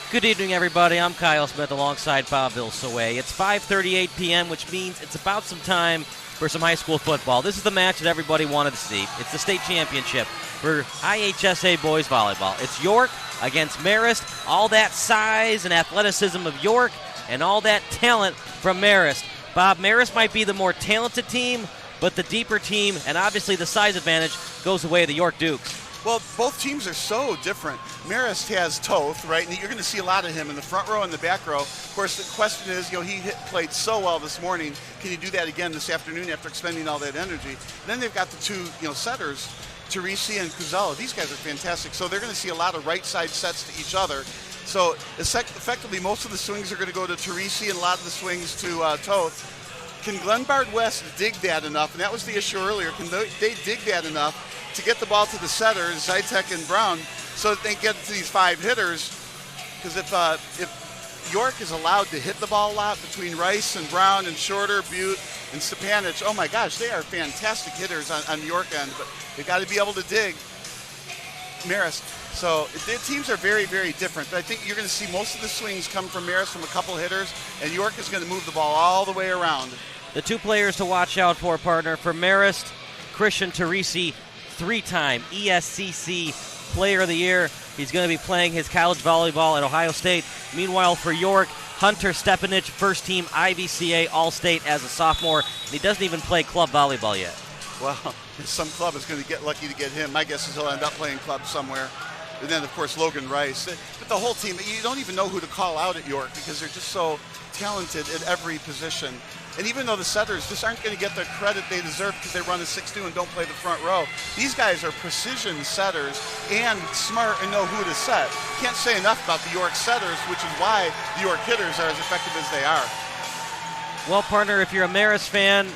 Good evening, everybody. I'm Kyle Smith alongside Bob Vilsoet. It's 5:38 p.m., which means it's about some time for some high school football. This is the match that everybody wanted to see. It's the state championship for IHSA boys volleyball. It's York against Marist. All that size and athleticism of York and all that talent from Marist. Bob, Marist might be the more talented team, but the deeper team, and obviously the size advantage, goes the way of the York Dukes. Well, both teams are so different. Marist has Toth, right? And you're going to see a lot of him in the front row and the back row. Of course, the question is, he played so well this morning. Can he do that again this afternoon after expending all that energy? And then they've got the two, setters, Teresi and Kuzella. These guys are fantastic. So they're going to see a lot of right side sets to each other. So effectively, most of the swings are going to go to Teresi and a lot of the swings to Toth. Can Glenbard West dig that enough? And that was the issue earlier. Can they dig that enough to get the ball to the setters, Zytek and Brown, so that they get to these five hitters? Because if York is allowed to hit the ball a lot between Rice and Brown and Shorter, Butte, and Stepanich, oh my gosh, they are fantastic hitters on the York end, but they've got to be able to dig Marist. So the teams are very, very different. But I think you're going to see most of the swings come from Marist from a couple hitters, and York is going to move the ball all the way around. The two players to watch out for, partner, for Marist, Christian Teresi, three-time ESCC Player of the Year. He's going to be playing his college volleyball at Ohio State. Meanwhile, for York, Hunter Stepanich, first-team IVCA All-State as a sophomore. And he doesn't even play club volleyball yet. Well, some club is going to get lucky to get him. My guess is he'll end up playing club somewhere. And then, of course, Logan Rice. But the whole team, you don't even know who to call out at York because they're just so talented at every position. And even though the setters just aren't going to get the credit they deserve because they run a 6-2 and don't play the front row, these guys are precision setters and smart and know who to set. Can't say enough about the York setters, which is why the York hitters are as effective as they are. Well, partner, if you're a Marist fan,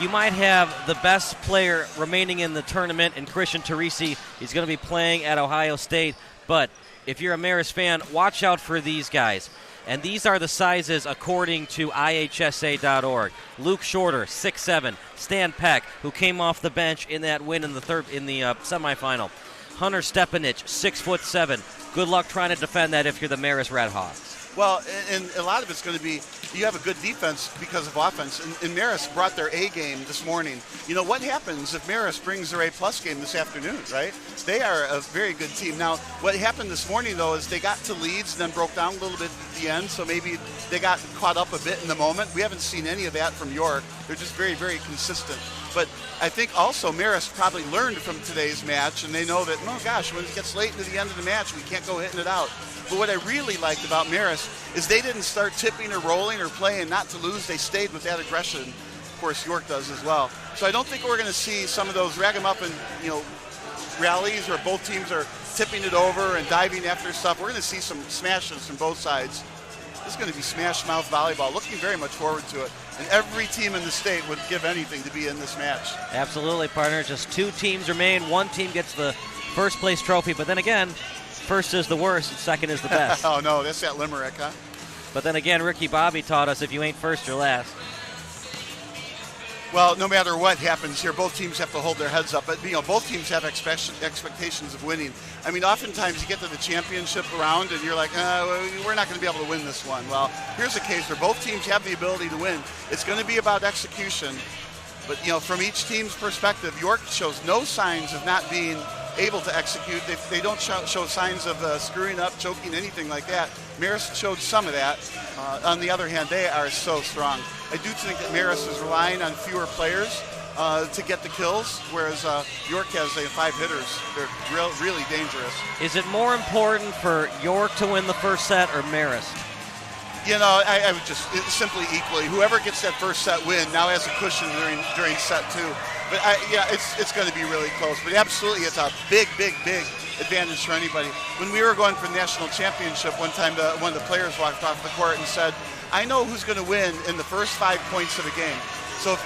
you might have the best player remaining in the tournament in Christian Teresi. He's going to be playing at Ohio State. But if you're a Marist fan, watch out for these guys. And these are the sizes according to IHSA.org. Luke Shorter, 6'7". Stan Peck, who came off the bench in that win in the semifinal. Hunter Stepanich, 6'7". Good luck trying to defend that if you're the Marist Redhawks. Well, and a lot of it's going to be you have a good defense because of offense. And Marist brought their A game this morning. What happens if Marist brings their A-plus game this afternoon, right? They are a very good team. Now, what happened this morning, though, is they got to leads and then broke down a little bit at the end, so maybe they got caught up a bit in the moment. We haven't seen any of that from York. They're just very, very consistent. But I think also Marist probably learned from today's match, and they know that, oh gosh, when it gets late into the end of the match, we can't go hitting it out. But what I really liked about Marist is they didn't start tipping or rolling or playing not to lose. They stayed with that aggression. Of course, York does as well. So I don't think we're going to see some of those ragamuffin, rallies where both teams are tipping it over and diving after stuff. We're going to see some smashes from both sides. This is going to be smash-mouth volleyball. Looking very much forward to it. And every team in the state would give anything to be in this match. Absolutely, partner. Just two teams remain. One team gets the first-place trophy. But then again, first is the worst and second is the best. Oh, no, that's that Limerick, huh? But then again, Ricky Bobby taught us if you ain't first, you're last. Well, no matter what happens here, both teams have to hold their heads up. But, both teams have expectations of winning. I mean, oftentimes you get to the championship round and you're like, we're not going to be able to win this one. Well, here's a case where both teams have the ability to win. It's going to be about execution. But, from each team's perspective, York shows no signs of not being able to execute. They don't show signs of screwing up, choking, anything like that. Marist showed some of that. On the other hand, they are so strong. I do think that Marist is relying on fewer players to get the kills, whereas York has 5 hitters. They're really dangerous. Is it more important for York to win the first set or Marist? I would just simply equally. Whoever gets that first set win now has a cushion during set 2. But it's going to be really close. But absolutely, it's a big, big, big advantage for anybody. When we were going for the national championship, one time one of the players walked off the court and said, "I know who's going to win in the first 5 points of a game." So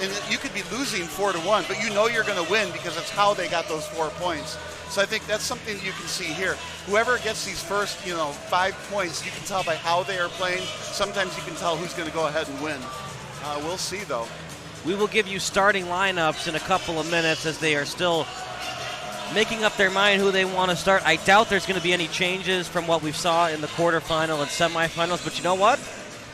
and you could be losing 4-1, but you're going to win because that's how they got those 4 points. So I think that's something you can see here. Whoever gets these first, 5 points, you can tell by how they are playing. Sometimes you can tell who's going to go ahead and win. We'll see, though. We will give you starting lineups in a couple of minutes as they are still making up their mind who they want to start. I doubt there's going to be any changes from what we saw in the quarterfinal and semifinals, but you know what?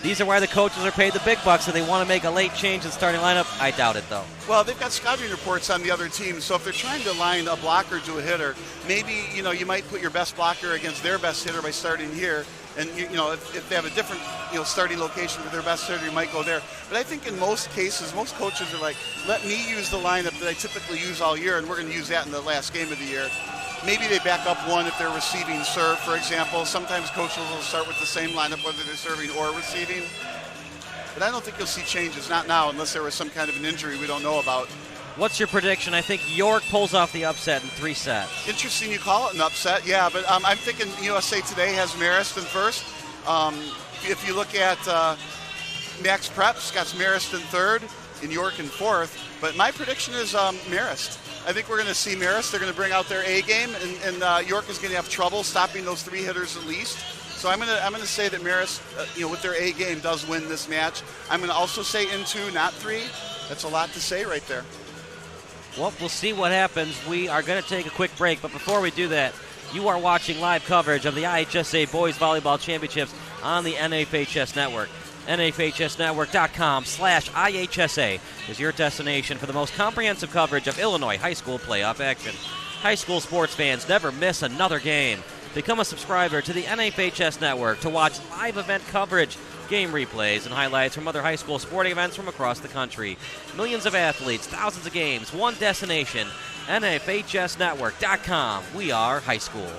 These are why the coaches are paid the big bucks, so they want to make a late change in the starting lineup. I doubt it, though. Well, they've got scouting reports on the other team, so if they're trying to line a blocker to a hitter, maybe, you might put your best blocker against their best hitter by starting here. And, if they have a different, starting location for their best hitter, you might go there. But I think in most cases, most coaches are like, let me use the lineup that I typically use all year, and we're going to use that in the last game of the year. Maybe they back up one if they're receiving serve, for example. Sometimes coaches will start with the same lineup, whether they're serving or receiving. But I don't think you'll see changes, not now, unless there was some kind of an injury we don't know about. What's your prediction? I think York pulls off the upset in 3 sets. Interesting you call it an upset, yeah, but I'm thinking USA Today has Marist in first. If you look at Max Preps, got Marist in third, and York in fourth. But my prediction is Marist. I think we're going to see Marist. They're going to bring out their A game, and York is going to have trouble stopping those 3 hitters at least. So I'm going to say that Marist, with their A game, does win this match. I'm going to also say in 2, not 3. That's a lot to say right there. Well, we'll see what happens. We are going to take a quick break, but before we do that, you are watching live coverage of the IHSA Boys Volleyball Championships on the NFHS Network. NFHSnetwork.com/IHSA is your destination for the most comprehensive coverage of Illinois high school playoff action. High school sports fans never miss another game. Become a subscriber to the NFHS Network to watch live event coverage, game replays, and highlights from other high school sporting events from across the country. Millions of athletes, thousands of games, one destination, NFHSnetwork.com. We are high school.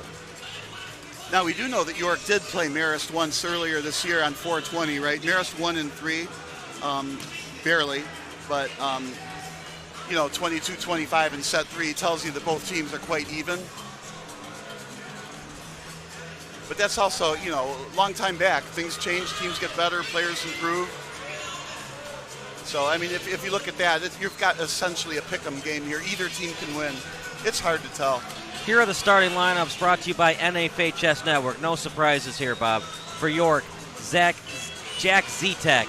Now, we do know that York did play Marist once earlier this year on 420, right? Marist 1 and 3, barely, but, 22-25 in set 3 tells you that both teams are quite even. But that's also, a long time back. Things change, teams get better, players improve. So, I mean, if you look at that, you've got essentially a pick'em game here. Either team can win. It's hard to tell. Here are the starting lineups brought to you by NFHS Network. No surprises here, Bob. For York, Jack Zetek,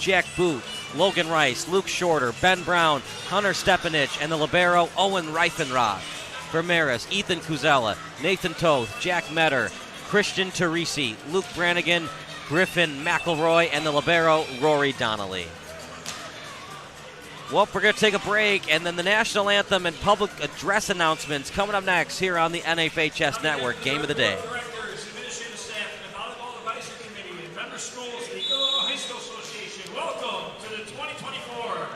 Jack Boot, Logan Rice, Luke Shorter, Ben Brown, Hunter Stepanich, and the libero Owen Reifenroth. For Marist, Ethan Kuzella, Nathan Toth, Jack Metter, Christian Teresi, Luke Brannigan, Griffin McElroy, and the libero Rory Donnelly. Well, we're going to take a break, and then the national anthem and public address announcements coming up next here on the NFHS Network. Game of the Day. Directors, administrative staff, and the Volleyball Advisory Committee, and member schools of the Illinois High School Association, welcome to the 2024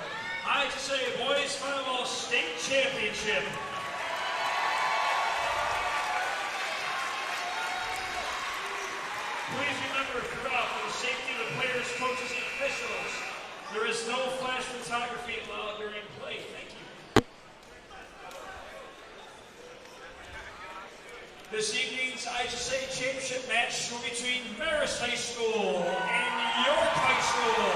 IHSA Boys Volleyball State Championship. Please remember throughout, for the safety of the players, coaches, and officials, there is no flash photography allowed during play. Thank you. This evening's IHSA Championship match will be between Marist High School and York High School.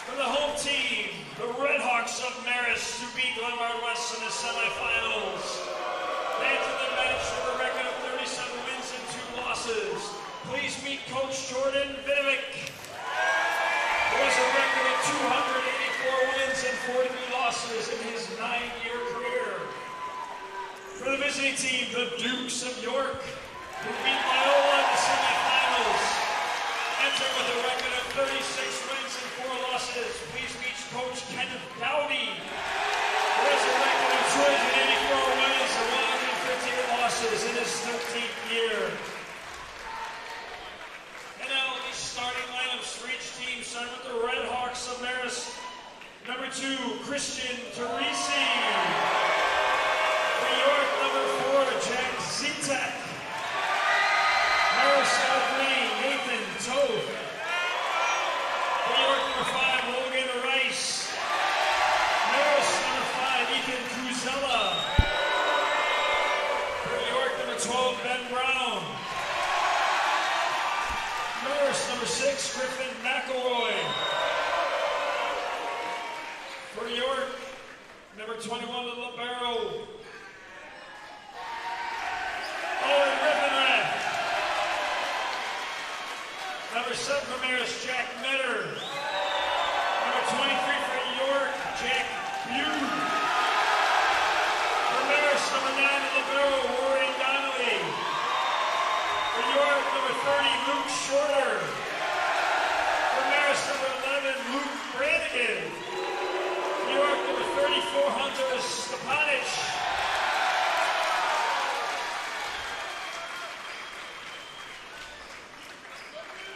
For the home team, the Red Hawks of Marist, who beat Glenmar West in the semifinals. They entered the match with a record of 37 wins and 2 losses. Please meet Coach Jordan Vidovic. Who has a record of 284 wins and 43 losses in his 9-year career. For the visiting team, the Dukes of York, who beat Loyola in the semifinals. Entered with a record of 36 wins and 4 losses. Please meet Coach Kenneth Dowdy. Who has a record of 284 wins and 158 losses in his 13th year. And now the starting lineups for each team, starting with the Red Hawks of Marist. Number 2, Christian Teresi. For York, number 4, Jack Zetek. Marist, number 3, Nathan Toth. For York, number 5, Logan Rice. Marist, number 5, Ethan Kuzella. For York, number 12, Ben Brown. Marist, number 6, Griffin McElroy. For York, number 21, the libero, Owen Reifenroth. Number 7 for Marist, Jack Metter.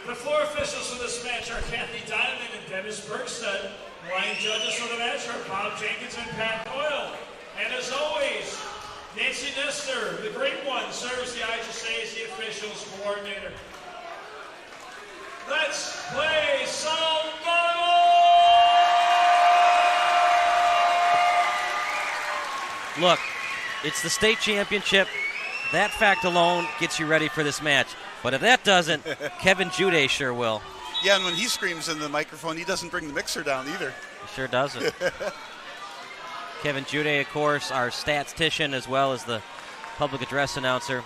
The floor officials for this match are Kathy Diamond and Dennis Bergstead. Line judges for the match are Bob Jenkins and Pat Doyle. And as always, Nancy Nestor, the great one, serves the IHSA as the officials coordinator. Let's play some volleyball! Look, it's the state championship. That fact alone gets you ready for this match. But if that doesn't, Kevin Jude sure will. Yeah, and when he screams in the microphone, he doesn't bring the mixer down either. He sure doesn't. Kevin Jude, of course, our statistician as well as the public address announcer.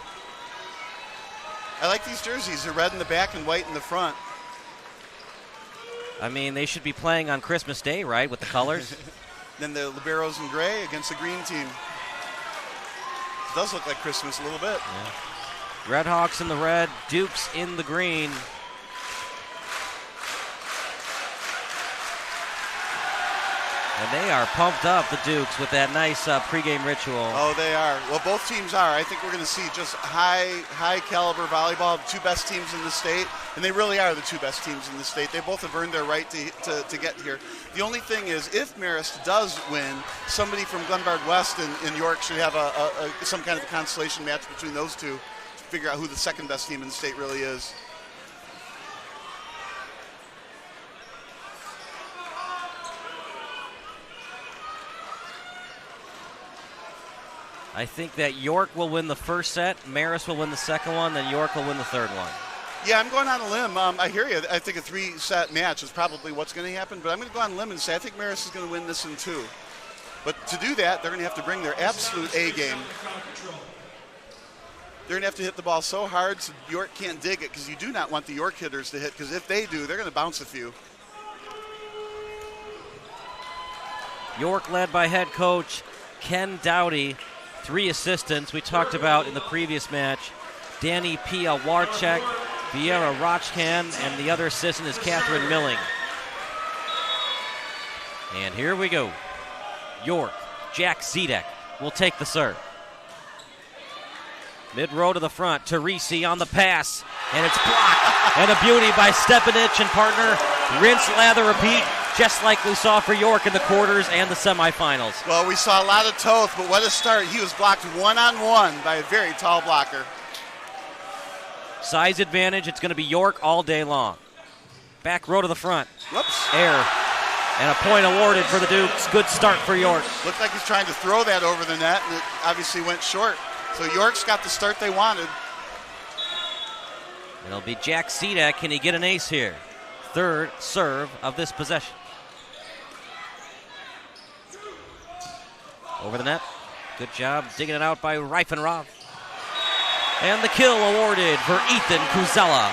I like these jerseys. They're red in the back and white in the front. I mean, they should be playing on Christmas Day, right, with the colors? Then the liberos in gray against the green team. It does look like Christmas a little bit. Yeah. Redhawks in the red, Dukes in the green. And they are pumped up, the Dukes, with that nice pregame ritual. Oh, they are. Well, both teams are. I think we're going to see just high caliber volleyball, the two best teams in the state, and they really are the two best teams in the state. They both have earned their right to get here. The only thing is, if Marist does win, somebody from Glenbard West and York should have some kind of a consolation match between those two to figure out who the second best team in the state really is. I think that York will win the first set, Marist will win the second one, then York will win the third one. Yeah, I'm going on a limb. I hear you. I think a three-set match is probably what's going to happen, but I'm going to go on a limb and say I think Marist is going to win this in two. But to do that, they're going to have to bring their absolute A game. They're going to have to hit the ball so hard so York can't dig it, because you do not want the York hitters to hit, because if they do, they're going to bounce a few. York led by head coach Ken Dowdy. 3 assistants we talked about in the previous match. Danny Pia Warchek, Vieira Rochkan, and the other assistant is Catherine Milling. And here we go. York, Jack Zedek will take the serve. Mid-row to the front, Teresi on the pass, and it's blocked. And a beauty by Stepanich and partner. Rinse, lather, repeat, just like we saw for York in the quarters and the semifinals. Well, we saw a lot of Toth, but what a start. He was blocked one-on-one by a very tall blocker. Size advantage, it's going to be York all day long. Back row to the front. Whoops. Air. And a point awarded for the Dukes. Good start for York. Looked like he's trying to throw that over the net, and it obviously went short. So York's got the start they wanted. It'll be Jack Zedek. Can he get an ace here? Third serve of this possession. Over the net. Good job digging it out by Reifenroth. And the kill awarded for Ethan Kuzella.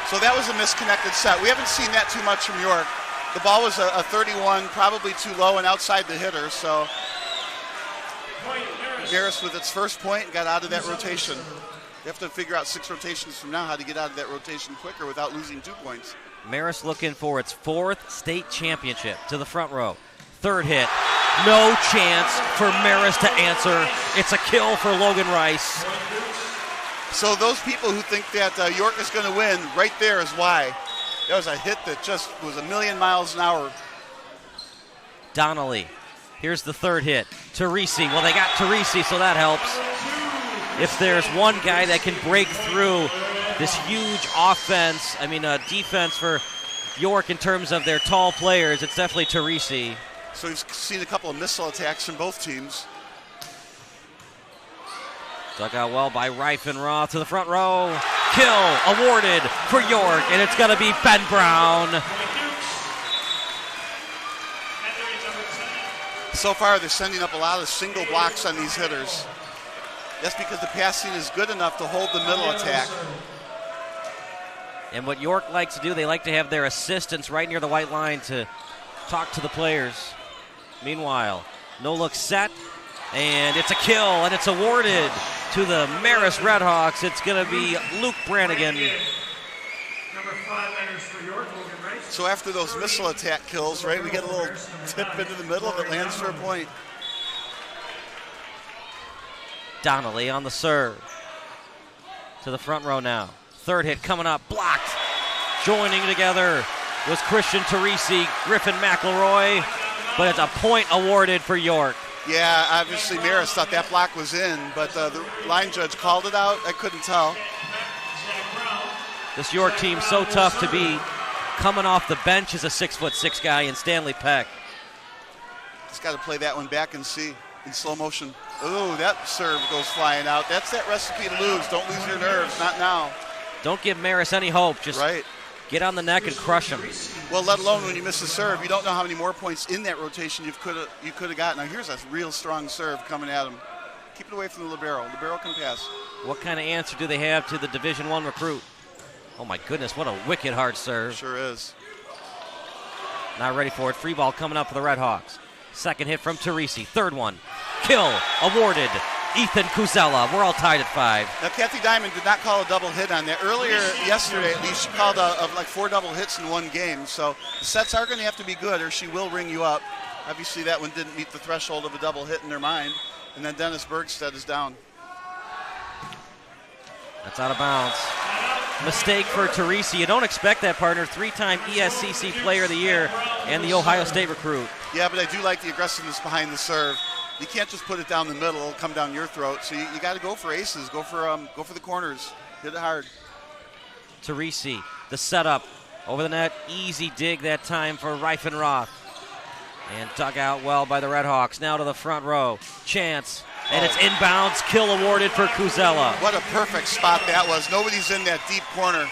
So that was a misconnected set. We haven't seen that too much from York. The ball was a 31, probably too low and outside the hitter, so Marist with its first point got out of that rotation. You have to figure out 6 rotations from now how to get out of that rotation quicker without losing 2 points. Marist looking for its 4th state championship to the front row. Third hit. No chance for Marist to answer. It's a kill for Logan Rice. So those people who think that York is going to win, right there is why. That was a hit that just was a million miles an hour. Donnelly. Here's the third hit. Teresi. Well, they got Teresi, so that helps. If there's one guy that can break through this huge defense for York in terms of their tall players, it's definitely Teresi. So we've seen a couple of missile attacks from both teams. Dug out well by Reifenroth to the front row. Kill awarded for York, and it's going to be Ben Brown. So far, they're sending up a lot of single blocks on these hitters. That's because the passing is good enough to hold the middle attack. And what York likes to do, they like to have their assistants right near the white line to talk to the players. Meanwhile, no look set, and it's a kill, and it's awarded to the Marist Redhawks. It's going to be Luke Brannigan. Number 5 enters for York, Logan Rice. So after those missile attack kills, right, we get a little tip into the middle that lands for a point. Donnelly on the serve. To the front row now. Third hit coming up, blocked. Joining together was Christian Teresi, Griffin McElroy, but it's a point awarded for York. Yeah, obviously Marist thought that block was in, but the line judge called it out. I couldn't tell. This York team so tough to beat. Coming off the bench is a 6'6" guy in Stanley Peck. Just got to play that one back and see in slow motion. Oh, that serve goes flying out. That's that recipe to lose. Don't lose your nerves. Not now. Don't give Marist any hope. Just get on the neck and crush him. Well, let alone when you miss a serve, you don't know how many more points in that rotation you could have got. Now here's a real strong serve coming at him. Keep it away from the libero. Libero can pass. What kind of answer do they have to the Division I recruit? Oh my goodness, what a wicked hard serve. Sure is. Not ready for it. Free ball coming up for the Red Hawks. Second hit from Teresi. Third one. Kill awarded. Ethan Kuzella. We're all tied at 5. Now, Kathy Diamond did not call a double hit on that. Earlier, yesterday at least, she called like 4 double hits in one game. So the sets are going to have to be good or she will ring you up. Obviously, that one didn't meet the threshold of a double hit in their mind. And then Dennis Bergstedt is down. That's out of bounds. Mistake for Teresi. You don't expect that, partner. 3-time ESCC Player of the Year and the Ohio State recruit. Yeah, but I do like the aggressiveness behind the serve. You can't just put it down the middle; it'll come down your throat. So you got to go for aces. Go for the corners. Hit it hard. Teresi, the setup over the net. Easy dig that time for Reifenroth. And dug out well by the Red Hawks. Now to the front row. Chance. And it's inbounds. Kill awarded for Kuzella. What a perfect spot that was. Nobody's in that deep corner.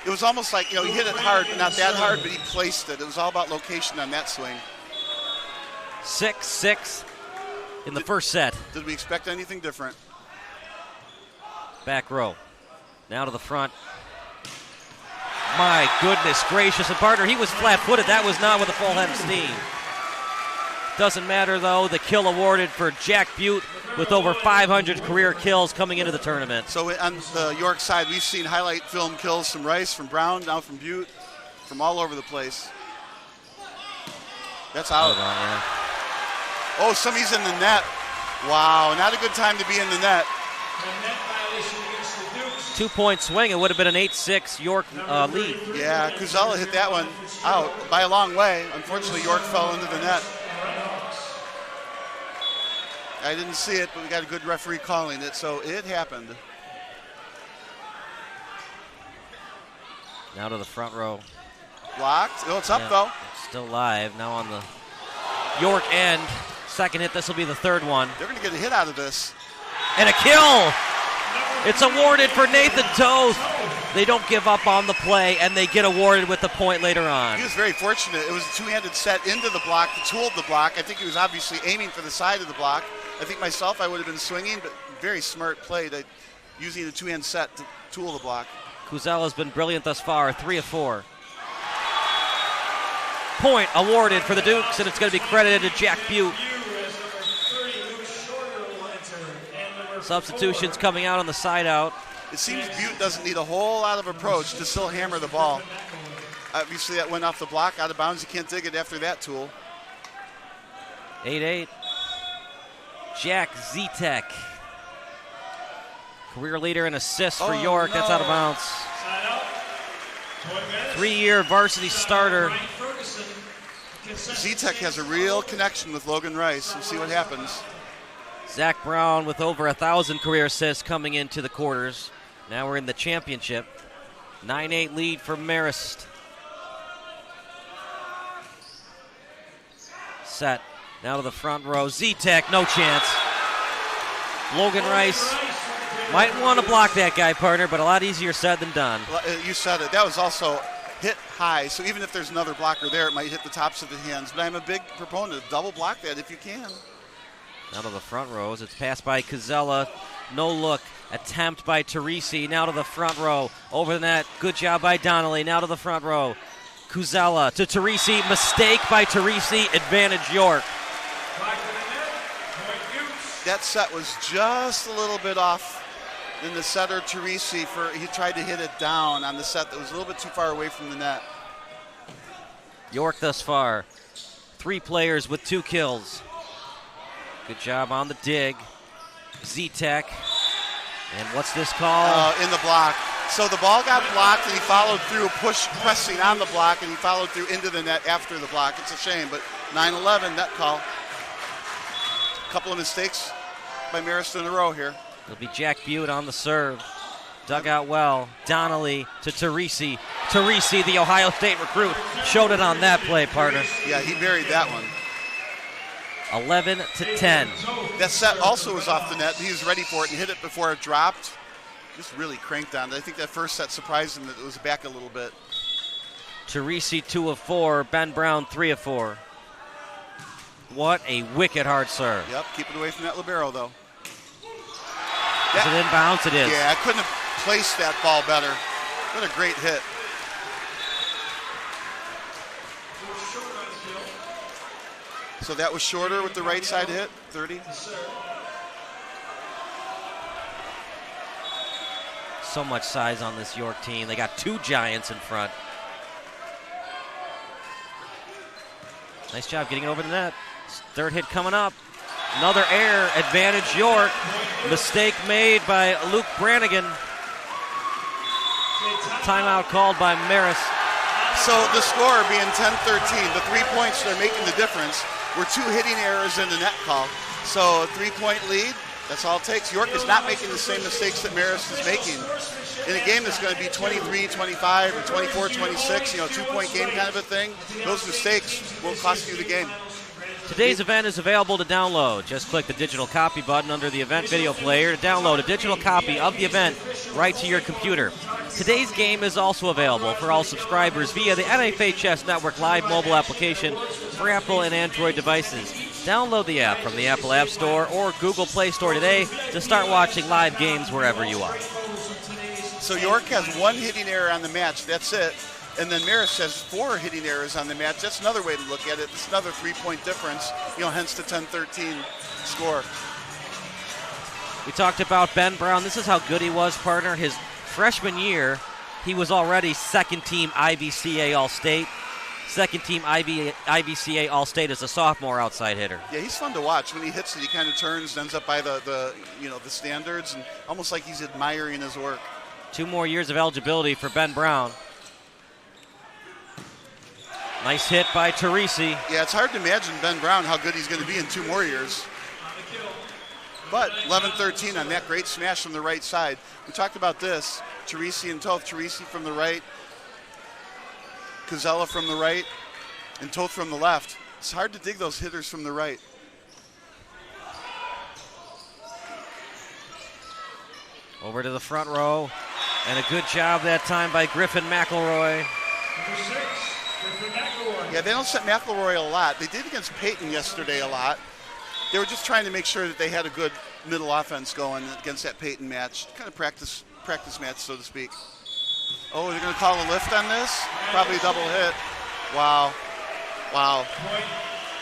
It was almost like, he hit it hard, but not that hard, but he placed it. It was all about location on that swing. 6-6 in the first set. Did we expect anything different? Back row. Now to the front. My goodness gracious. And partner, he was flat-footed. That was not with a full head of steam. Doesn't matter, though. The kill awarded for Jack Butte with over 500 career kills coming into the tournament. So on the York side, we've seen highlight film kills from Rice, from Brown, now from Butte, from all over the place. That's out. Yeah. Oh, somebody's in the net. Wow, not a good time to be in the net. 2-point swing. It would have been an 8-6 York lead. Yeah, Kuzella hit that one out by a long way. Unfortunately, York fell into the net. I didn't see it, but we got a good referee calling it, so it happened. Now to the front row. Blocked. Oh, it's up, though. It's still live. Now on the York end. Second hit. This will be the third one. They're going to get a hit out of this. And a kill. It's awarded for Nathan Toth. They don't give up on the play, and they get awarded with the point later on. He was very fortunate. It was a two-handed set into the block to tool the block. I think he was obviously aiming for the side of the block. I think myself, I would have been swinging, but very smart play to using a two-hand set to tool the block. Kuzella's been brilliant thus far, 3 of 4. Point awarded for the Dukes, and it's going to be credited to Jack Butte. Substitutions coming out on the side out. It seems Butte doesn't need a whole lot of approach to still hammer the ball. Obviously, that went off the block, out of bounds. You can't dig it after that tool. 8-8. Jack Zetek. Career leader in assists for York. That's out of bounds. 3-year varsity starter. Zetek has a real connection with Logan Rice. We'll see what happens. Zach Brown with over 1,000 career assists coming into the quarters. Now we're in the championship. 9-8 lead for Marist. Set. Now to the front row. Zetek, no chance. Logan Rice might want to block that guy, partner, but a lot easier said than done. You said it. That was also hit high, so even if there's another blocker there, it might hit the tops of the hands. But I'm a big proponent of double block that if you can. Now to the front rows. It's passed by Kuzella. No look. Attempt by Teresi. Now to the front row. Over the net. Good job by Donnelly. Now to the front row. Kuzella to Teresi. Mistake by Teresi. Advantage York. That set was just a little bit off in the setter Teresi. He tried to hit it down on the set that was a little bit too far away from the net. York thus far. 3 players with 2 kills. Good job on the dig. Z-Tech. And what's this call? In the block. So the ball got blocked, and he followed through, pressing on the block, and he followed through into the net after the block. It's a shame, but 9-11, net call. A couple of mistakes by Marist in a row here. It'll be Jack Butte on the serve. Dug out well. Donnelly to Teresi. Teresi, the Ohio State recruit, showed it on that play, partner. Yeah, he buried that one. 11-10. That set also was off the net. He was ready for it and hit it before it dropped. Just really cranked on it. I think that first set surprised him that it was back a little bit. Teresi 2 of 4. Ben Brown 3 of 4. What a wicked hard serve. Yep, keep it away from that libero, though. Is it inbounds? It is. Yeah, I couldn't have placed that ball better. What a great hit. So that was shorter with the right side hit, 30. So much size on this York team. They got 2 giants in front. Nice job getting it over the net. Third hit coming up. Another air, advantage York. Mistake made by Luke Brannigan. Timeout called by Marist. So the score being 10-13, the 3 points that are making the difference were 2 hitting errors in the net call. So a 3-point lead, that's all it takes. York is not making the same mistakes that Marist is making. In a game that's going to be 23-25 or 24-26, 2-point game kind of a thing, those mistakes will cost you the game. Today's event is available to download. Just click the digital copy button under the event video player to download a digital copy of the event right to your computer. Today's game is also available for all subscribers via the NFHS Network Live mobile application for Apple and Android devices. Download the app from the Apple App Store or Google Play Store today to start watching live games wherever you are. So York has 1 hitting error on the match. That's it. And then Marist has 4 hitting errors on the match. That's another way to look at it. It's another 3-point difference, hence the 10-13 score. We talked about Ben Brown. This is how good he was, partner. His freshman year, he was already second-team IBCA All-State. Second-team IBCA All-State as a sophomore outside hitter. Yeah, he's fun to watch. When he hits it, he kind of turns, ends up by the standards, and almost like he's admiring his work. 2 more years of eligibility for Ben Brown. Nice hit by Teresi. Yeah, it's hard to imagine Ben Brown how good he's going to be in 2 more years. But 11-13 on that great smash from the right side. We talked about this. Teresi and Toth. Teresi from the right. Kazella from the right. And Toth from the left. It's hard to dig those hitters from the right. Over to the front row. And a good job that time by Griffin McElroy. Number 6, Griffin McElroy. Yeah, they don't set McElroy a lot. They did against Peyton yesterday a lot. They were just trying to make sure that they had a good middle offense going against that Peyton match. Kind of practice match, so to speak. Oh, they're going to call a lift on this? Probably a double hit. Wow.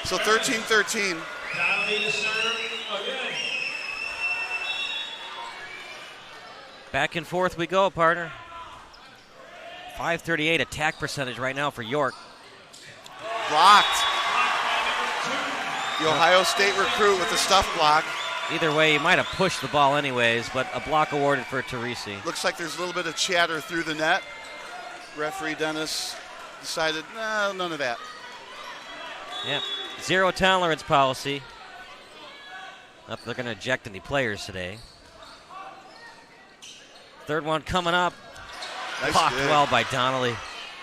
So 13-13. Donnelly to serve again. Back and forth we go, partner. 538 attack percentage right now for York. Blocked. The Ohio State recruit with the stuff block. Either way, he might have pushed the ball anyways, but a block awarded for Teresi. Looks like there's a little bit of chatter through the net. Referee Dennis decided, no, none of that. Yeah, 0 tolerance policy. Not that they're going to eject any players today. Third one coming up. Nice Blocked dig. well by Donnelly.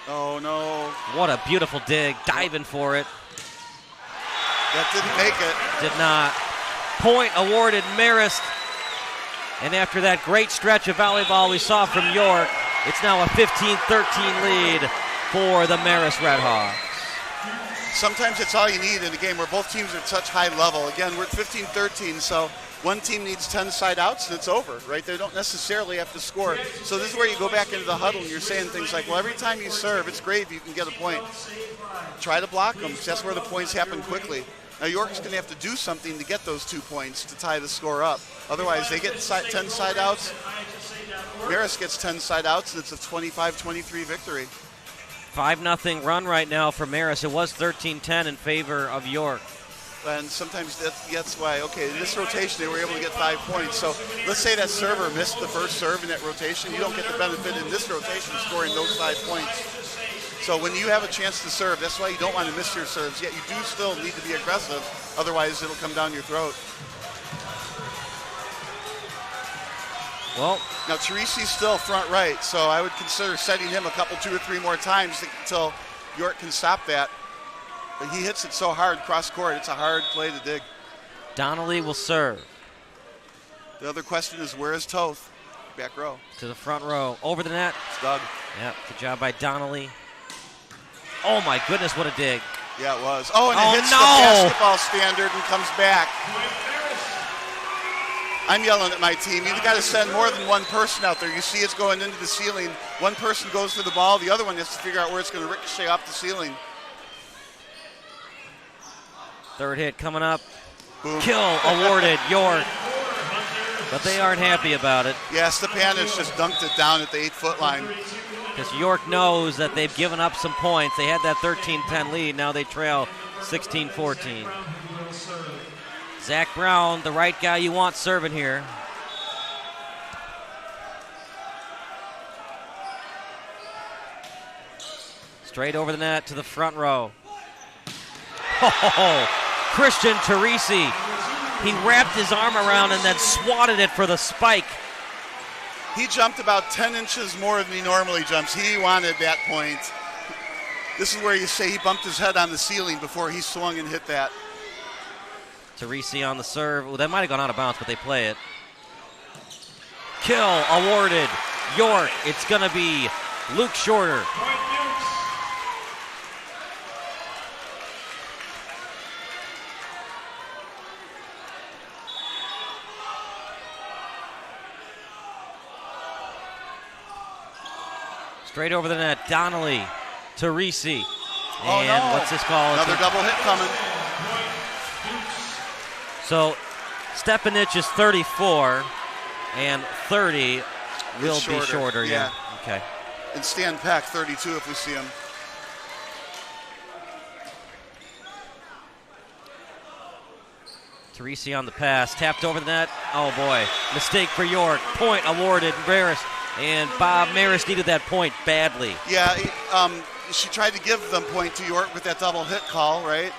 Oh, no. What a beautiful dig, diving for it. That didn't make it. Did not. Point awarded Marist. And after that great stretch of volleyball we saw from York, it's now a 15-13 lead for the Marist Redhawks. Sometimes it's all you need in a game where both teams are at such high level. Again, we're at 15-13, so one team needs 10 side outs and it's over, right? They don't necessarily have to score. So this is where you go back into the huddle and you're saying things like, well, every time you serve, it's great if you can get a point. Try to block them, because that's where the points happen quickly. Now, York's going to have to do something to get those 2 points to tie the score up. Otherwise, they get 10 side outs. Marist gets 10 side outs, and it's a 25-23 victory. 5-0 run right now for Marist. It was 13-10 in favor of York. And sometimes that's why, okay, in this rotation they were able to get 5 points. So let's say that server missed the first serve in that rotation. You don't get the benefit in this rotation scoring those 5 points. So when you have a chance to serve, that's why you don't want to miss your serves. Yet you do still need to be aggressive. Otherwise, it'll come down your throat. Well, now Teresi's still front right, so I would consider setting him a couple, 2 or 3 more times until York can stop that. But he hits it so hard cross court, it's a hard play to dig. Donnelly will serve. The other question is, where is Toth? Back row. To the front row. Over the net. It's dug. Yep, good job by Donnelly. Oh my goodness, what a dig. Yeah, it was. Oh, and it hits the basketball standard and comes back. I'm yelling at my team. You've got to send more than one person out there. You see it's going into the ceiling. One person goes for the ball. The other one has to figure out where it's going to ricochet off the ceiling. Third hit coming up. Boom. Kill awarded, York. But they aren't happy about it. Yeah, Stepanich just dunked it down at the 8-foot line. Because York knows that they've given up some points. They had that 13-10 lead. Now they trail 16-14. Zach Brown, the right guy you want serving here. Straight over the net to the front row. Oh, Christian Teresi. He wrapped his arm around and then swatted it for the spike. He jumped about 10 inches more than he normally jumps. He wanted that point. This is where you say he bumped his head on the ceiling before he swung and hit that. Teresi on the serve. Well, that might have gone out of bounds, but they play it. Kill awarded. York. It's going to be Luke Shorter. Straight over the net, Donnelly, Teresi. And no. What's this call? Another double hit coming. So Stepanich is 34, and 30 will be shorter. Yeah. Okay. And Stan Peck, 32 if we see him. Teresi on the pass, tapped over the net. Oh boy, mistake for York. Point awarded, Marist. And Bob Marist needed that point badly. Yeah, she tried to give them point to York with that double hit call, right?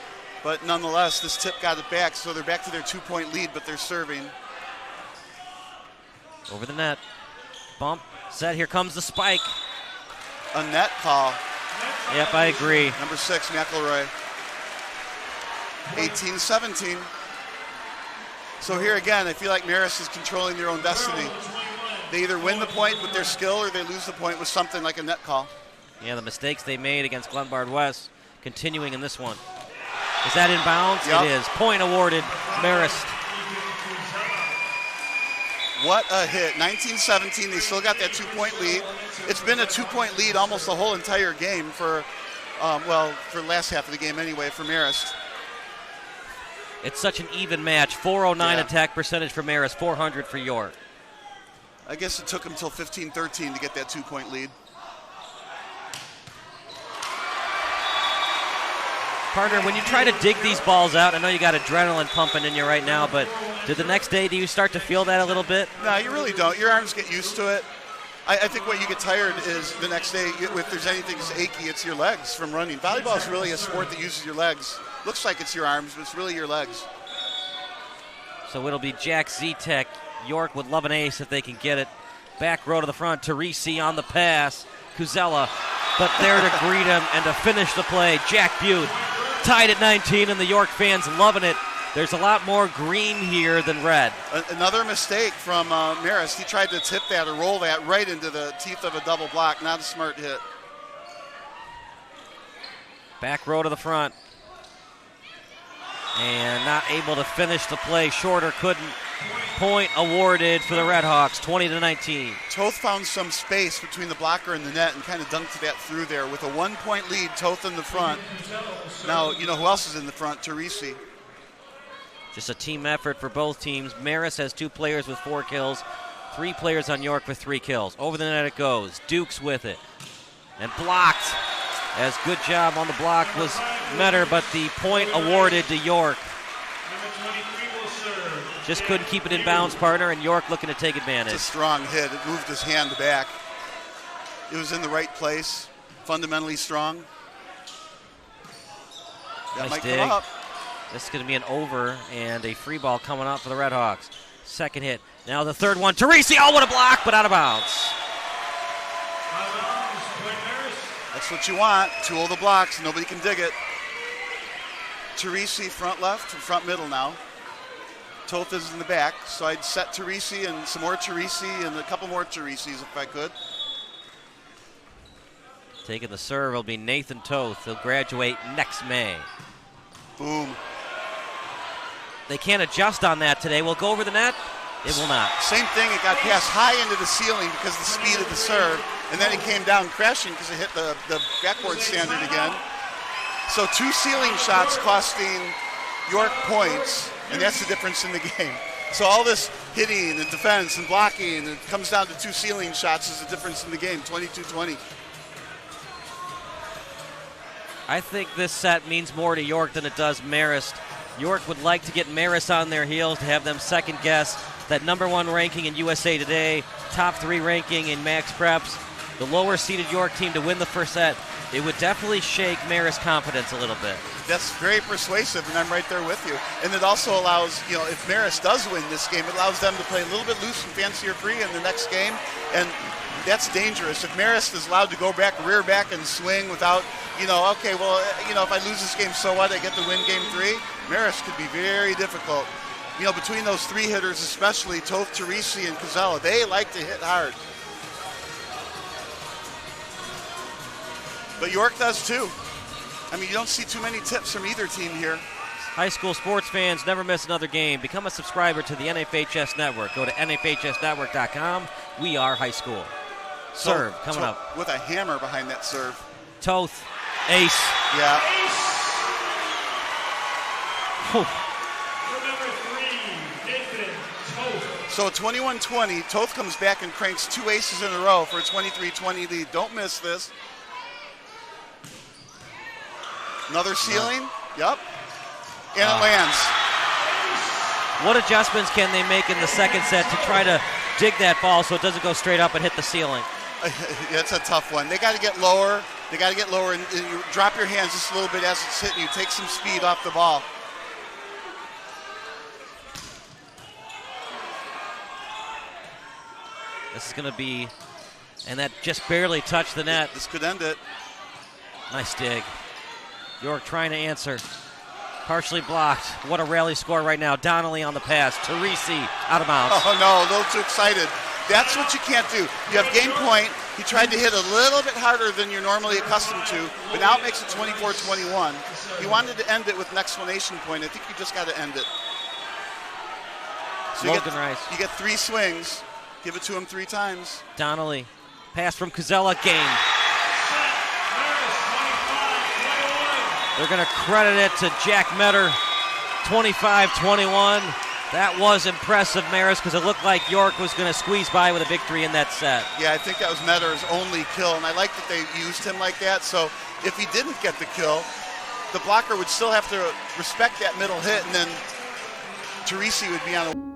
But nonetheless, this tip got it back, so they're back to their 2-point lead, but they're serving. Over the net. Bump, set, here comes the spike. A net call. Yep, I agree. Number 6, McElroy. 18-17. So here again, I feel like Marist is controlling their own destiny. They either win the point with their skill or they lose the point with something like a net call. Yeah, the mistakes they made against Glenbard West continuing in this one. Is that in bounds? Yep. It is. Point awarded, Marist. What a hit. 19-17, they still got that 2-point lead. It's been a 2-point lead almost the whole entire game for the last half of the game anyway for Marist. It's such an even match. 409 attack percentage for Marist, 400 for York. I guess it took them until 15-13 to get that 2-point lead. Partner, when you try to dig these balls out, I know you got adrenaline pumping in you right now, but do you start to feel that a little bit? No, you really don't. Your arms get used to it. I think when you get tired is the next day, if there's anything that's achy, it's your legs from running. Volleyball is really a sport that uses your legs. Looks like it's your arms, but it's really your legs. So it'll be Jack Zetek. York would love an ace if they can get it. Back row to the front, Teresi on the pass. Kuzella, but there to greet him and to finish the play, Jack Butte. Tied at 19, and the York fans loving it. There's a lot more green here than red. Another mistake from Marist. He tried to tip that or roll that right into the teeth of a double block. Not a smart hit. Back row to the front. And not able to finish the play. Shorter couldn't. Point awarded for the Redhawks, 20-19. Toth found some space between the blocker and the net and kind of dunked that through there. With a 1-point lead, Toth in the front. Now, you know who else is in the front? Teresi. Just a team effort for both teams. Marist has 2 players with 4 kills, 3 players on York with 3 kills. Over the net it goes. Dukes with it. And blocked. As good job on the block was Metter, but the point awarded to York. 23 will serve. Just couldn't keep it in bounds, partner, and York looking to take advantage. It's a strong hit. It moved his hand back. It was in the right place, fundamentally strong. That Nice might dig. come up. This is going to be an over and a free ball coming up for the Red Hawks. Second hit. Now the third one. Teresi, oh, what a block, but out of bounds. Out of bounds, point Marist. That's what you want. Two of the blocks. Nobody can dig it. Teresi front left, front middle now. Toth is in the back, so I'd set Teresi and some more Teresi and a couple more Teresis if I could. Taking the serve will be Nathan Toth. He'll graduate next May. Boom. They can't adjust on that today. Will it go over the net? It will not. Same thing. It got passed high into the ceiling because of the speed of the serve, and then it came down crashing because it hit the backboard standard again. So two ceiling shots costing York points, and that's the difference in the game. So all this hitting and defense and blocking, and it comes down to two ceiling shots is the difference in the game, 22-20. I think this set means more to York than it does Marist. York would like to get Marist on their heels to have them second guess that number one ranking in USA Today, top 3 ranking in Max Preps, the lower seeded York team to win the first set. It would definitely shake Marist's confidence a little bit. That's very persuasive, and I'm right there with you. And it also allows, if Marist does win this game, it allows them to play a little bit loose and fancier free in the next game, and that's dangerous. If Marist is allowed to go back, rear back, and swing without, if I lose this game, so what? I get to win game 3. Marist could be very difficult. Between those 3 hitters, especially Toth, Teresi, and Casella, they like to hit hard. But York does too. You don't see too many tips from either team here. High school sports fans, never miss another game. Become a subscriber to the NFHS Network. Go to NFHSnetwork.com. We are high school. Serve coming up. With a hammer behind that serve. Toth, ace. Yeah. Whew. For number 3, Nathan Toth. So 21-20, Toth comes back and cranks 2 aces in a row for a 23-20 lead. Don't miss this. Another ceiling. Yep. And it lands. What adjustments can they make in the second set to try to dig that ball so it doesn't go straight up and hit the ceiling? It's a tough one. They got to get lower. And you drop your hands just a little bit as it's hitting you. Take some speed off the ball. This is going to be, and that just barely touched the net. This could end it. Nice dig. York trying to answer. Partially blocked. What a rally score right now. Donnelly on the pass. Teresi out of bounds. Oh, no, a little too excited. That's what you can't do. You have game point. He tried to hit a little bit harder than you're normally accustomed to, but now it makes it 24-21. He wanted to end it with an exclamation point. I think you just got to end it. So you get 3 swings. Give it to him 3 times. Donnelly. Pass from Casella. Game. They're going to credit it to Jack Metter. 25-21. That was impressive, Marist, because it looked like York was going to squeeze by with a victory in that set. Yeah, I think that was Metter's only kill, and I like that they used him like that. So if he didn't get the kill, the blocker would still have to respect that middle hit, and then Teresi would be on a...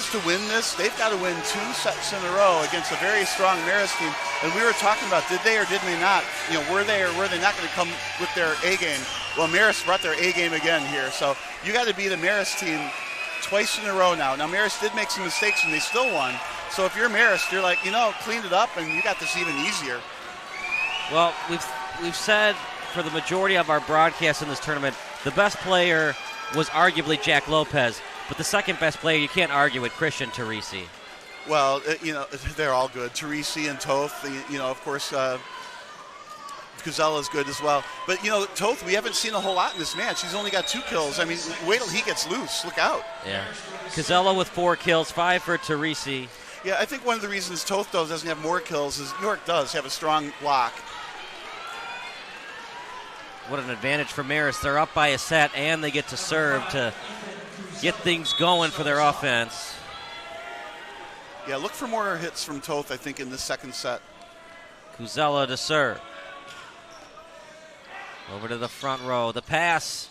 is to win this, they've got to win 2 sets in a row against a very strong Marist team. And we were talking about, did they or did they not? Were they or were they not going to come with their A game? Well, Marist brought their A game again here. So you got to beat a Marist team twice in a row now. Now, Marist did make some mistakes and they still won. So if you're Marist, you're like, clean it up and you got this even easier. Well, we've said for the majority of our broadcasts in this tournament, the best player was arguably Jack Lopez, but the second best player, you can't argue with Christian Teresi. Well, they're all good. Teresi and Toth, of course, Kuzella's good as well. But, Toth, we haven't seen a whole lot in this match. He's only got 2 kills. I mean, wait till he gets loose. Look out. Yeah. Kuzella with 4 kills, 5 for Teresi. Yeah, I think one of the reasons Toth doesn't have more kills is York does have a strong block. What an advantage for Marist. They're up by a set, and they get to serve to get things going for their offense. Yeah, look for more hits from Toth, I think, in this second set. Kuzella to serve. Over to the front row. The pass,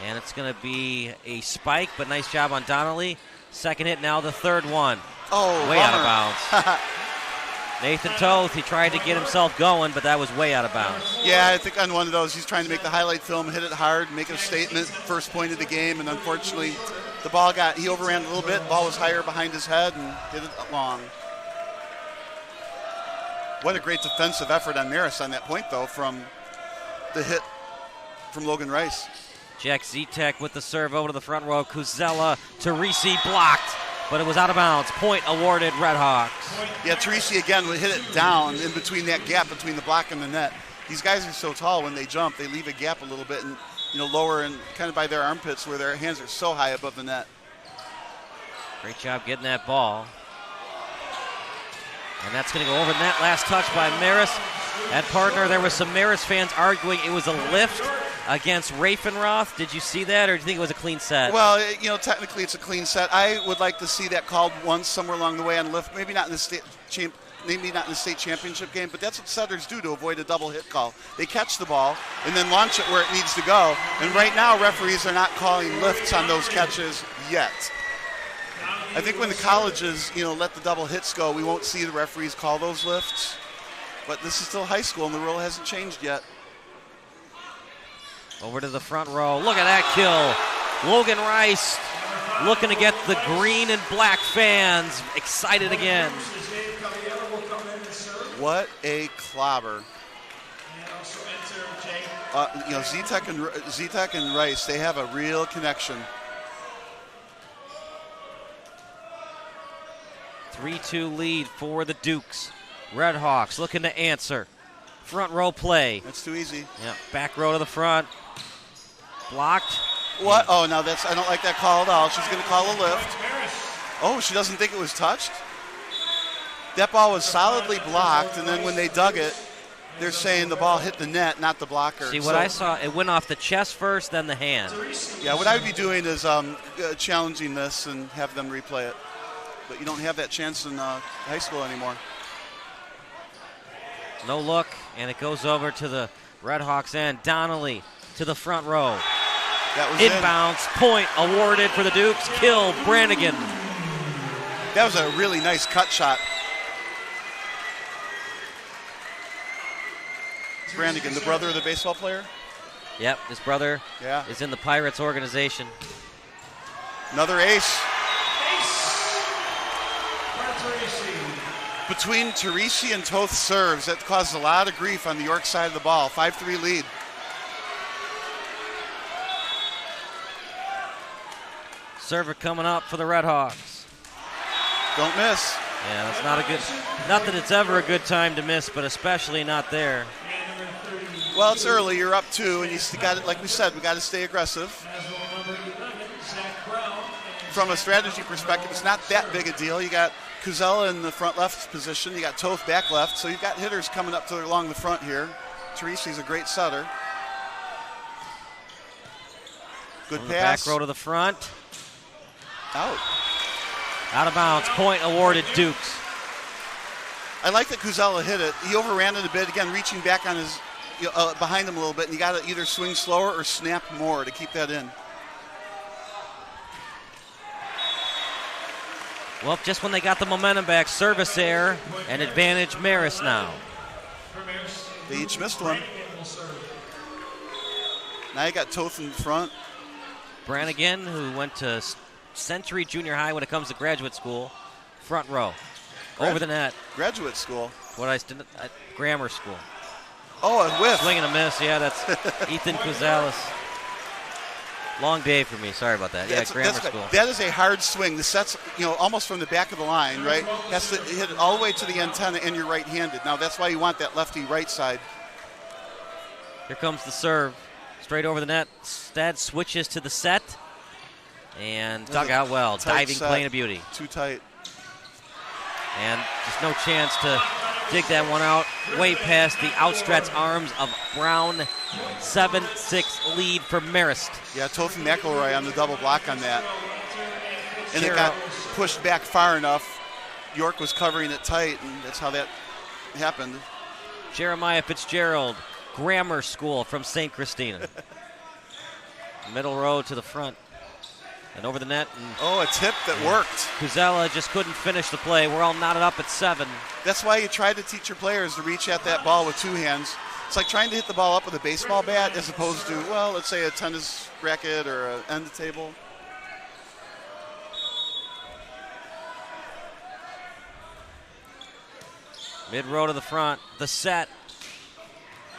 and it's going to be a spike, but nice job on Donnelly. Second hit, now the third one. Oh, way out of bounds. Nathan Toth, he tried to get himself going, but that was way out of bounds. Yeah, I think on one of those, he's trying to make the highlight film, hit it hard, make a statement, first point of the game, and unfortunately, the ball he overran a little bit, the ball was higher behind his head and hit it long. What a great defensive effort on Marist on that point, though, from the hit from Logan Rice. Jack Zitek with the serve over to the front row. Kuzella, Teresi blocked, but it was out of bounds. Point awarded Redhawks. Yeah, Teresi again would hit it down in between that gap between the block and the net. These guys are so tall when they jump, they leave a gap a little bit and lower and kind of by their armpits where their hands are so high above the net. Great job getting that ball. And that's going to go over the net. Last touch by Marist. At partner, there was some Marist fans arguing it was a lift against Raifenroth. Did you see that, or do you think it was a clean set? Well, technically it's a clean set. I would like to see that called once somewhere along the way on lift. Maybe not in the state championship game, but that's what setters do to avoid a double hit call. They catch the ball and then launch it where it needs to go. And right now, referees are not calling lifts on those catches yet. I think when the colleges, let the double hits go, we won't see the referees call those lifts. But this is still high school, and the rule hasn't changed yet. Over to the front row. Look at that kill. Logan Rice looking to get the green and black fans excited again. What a clobber. Zitek and Rice, they have a real connection. 3-2 lead for the Dukes. Redhawks looking to answer. Front row play. That's too easy. Yeah, back row to the front. Blocked. What? Oh, no, I don't like that call at all. She's going to call a lift. Oh, she doesn't think it was touched? That ball was solidly blocked, and then when they dug it, they're saying the ball hit the net, not the blocker. See, what I saw, it went off the chest first, then the hand. Yeah, what I would be doing is challenging this and have them replay it. But you don't have that chance in high school anymore. No look, and it goes over to the Redhawks end. Donnelly to the front row. That was inbounds, point awarded for the Dukes. Kill Brannigan. That was a really nice cut shot. Brannigan, the brother of the baseball player? Yep, his brother is in the Pirates organization. Another ace. Between Teresi and Toth serves, that caused a lot of grief on the York side of the ball. 5-3 lead. Server coming up for the Redhawks. Don't miss. Yeah, that's not that it's ever a good time to miss, but especially not there. Well, it's early. You're up 2, and you got it. Like we said, we got to stay aggressive. From a strategy perspective, it's not that big a deal. You got Kuzella in the front left position. You got Toth back left. So you've got hitters coming up along the front here. Teresi's a great setter. Good From pass. The back row to the front. Out. Out of bounds. Point awarded Dukes. I like that Kuzella hit it. He overran it a bit. Again, reaching back on his behind him a little bit, and you got to either swing slower or snap more to keep that in. Well, just when they got the momentum back, service error and advantage Marist now. They each missed one. Now you got Toth in front. Brannigan, who went to Century Junior High when it comes to graduate school, front row, over the net. Graduate school. Grammar school. Oh, a whiff. Swing and a miss. Yeah, that's Ethan Gonzalez. Long day for me. Sorry about that. Yeah, grammar school. That is a hard swing. The set's, almost from the back of the line, right? Has to hit it all the way to the antenna, and you're right-handed. Now, that's why you want that lefty right side. Here comes the serve. Straight over the net. Stead switches to the set. And dug out well. Diving, playing a beauty. Too tight. And just no chance to dig that one out. Way past the outstretched arms of Brown. 7-6 lead for Marist. Yeah, Toth and McElroy on the double block on that. And it got pushed back far enough. York was covering it tight, and that's how that happened. Jeremiah Fitzgerald, grammar school from St. Christina. Middle row to the front. And over the net. And a tip that worked. Kuzella just couldn't finish the play. We're all knotted up at 7. That's why you try to teach your players to reach at that ball with two hands. It's like trying to hit the ball up with a baseball bat as opposed to, let's say a tennis racket or an end table. Mid row to the front. The set.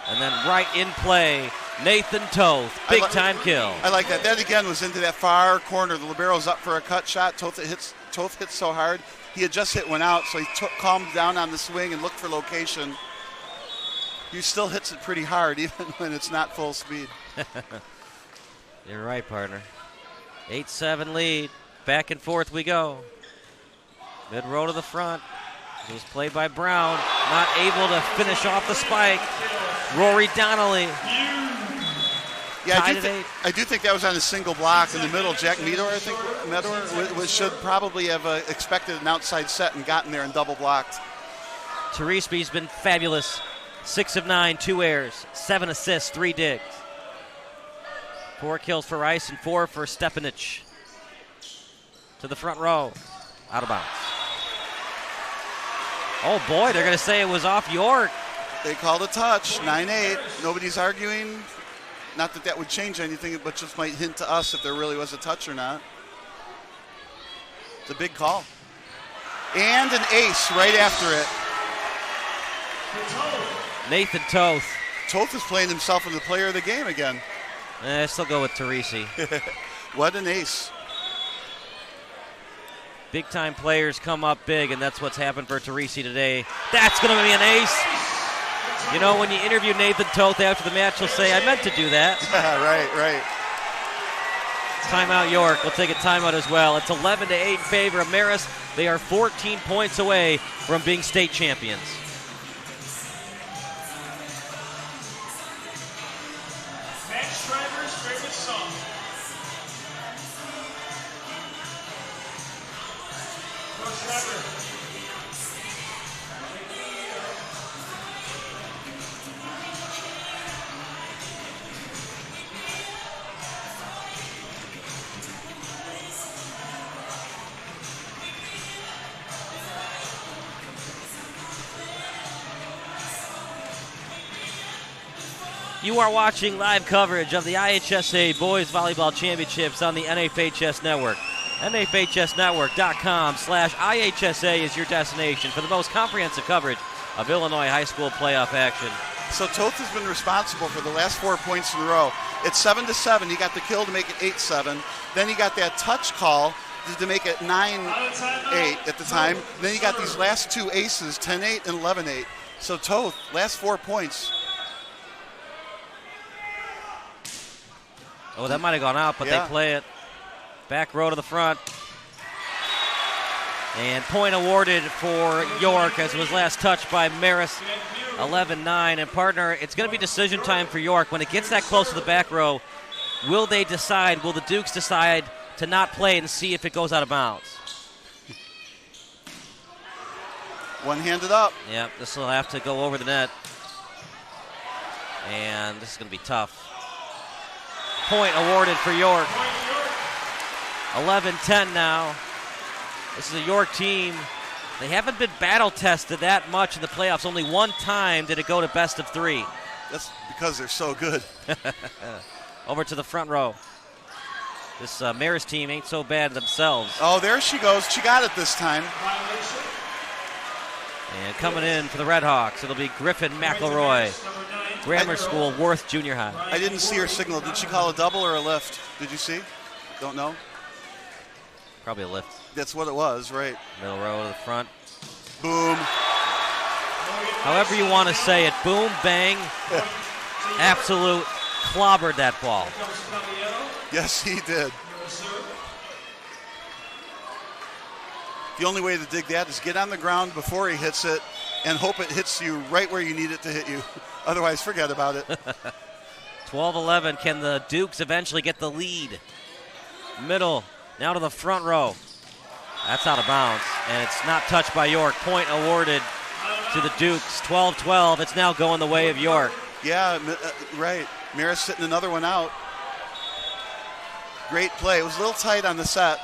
And then right in play, Nathan Toth. Big time kill. I like that. That again was into that far corner. The libero's up for a cut shot. Toth hits so hard. He had just hit one out, so he calmed down on the swing and looked for location. He still hits it pretty hard, even when it's not full speed. You're right, partner. 8-7 lead. Back and forth we go. Mid row to the front. It was played by Brown. Not able to finish off the spike. Rory Donnelly. Yeah, I do think that was on a single block in the middle. Jack Medor, I think, should probably have expected an outside set and gotten there and double blocked. Teresby's been fabulous. 6 of 9, 2 airs, 7 assists, 3 digs. 4 kills for Rice and 4 for Stepanich. To the front row. Out of bounds. Oh, boy, they're going to say it was off York. They called a touch, 9-8. Nobody's arguing. Not that that would change anything, but just might hint to us if there really was a touch or not. It's a big call. And an ace right after it. Nathan Toth. Toth is playing himself as the player of the game again. I still go with Teresi. What an ace. Big-time players come up big, and that's what's happened for Teresi today. That's going to be an ace. You know, when you interview Nathan Toth after the match, he'll say, I meant to do that. Right. Timeout York. We'll take a timeout as well. It's 11-8 in favor of Marist. They are 14 points away from being state champions. Max Schreiber's favorite song. Coach Schreiber. You are watching live coverage of the IHSA Boys Volleyball Championships on the NFHS Network. NFHSnetwork.com/IHSA is your destination for the most comprehensive coverage of Illinois high school playoff action. So Toth has been responsible for the last 4 points in a row. It's 7-7. He got the kill to make it 8-7. Then he got that touch call to make it 9-8 at the time. Then he got these last 2 aces, 10-8 and 11-8. So Toth, last 4 points. Oh, that might have gone out, but they play it. Back row to the front. And point awarded for York as it was last touched by Marist. 11-9. And partner, it's going to be decision time for York. When it gets that close to the back row, will the Dukes decide to not play and see if it goes out of bounds? One-handed up. Yep, this will have to go over the net. And this is going to be tough. Point awarded for York. 11-10 now. This is a York team. They haven't been battle tested that much in the playoffs. Only one time did it go to best of 3. That's because they're so good. Over to the front row. This Marist team ain't so bad themselves. Oh, there she goes. She got it this time. And coming in for the Red Hawks, it'll be Griffin McElroy, Grammar School, Worth Junior High. I didn't see her signal. Did she call a double or a lift? Did you see? Don't know. Probably a lift. That's what it was, right? Middle row to the front. Boom. However you want to say it, boom, bang, absolute clobbered that ball. Yes, he did. The only way to dig that is get on the ground before he hits it and hope it hits you right where you need it to hit you. Otherwise, forget about it. 12-11. Can the Dukes eventually get the lead? Middle, now to the front row. That's out of bounds, and it's not touched by York. Point awarded to the Dukes. 12-12. It's now going the way of York. Yeah, right. Marist sitting another one out. Great play. It was a little tight on the set.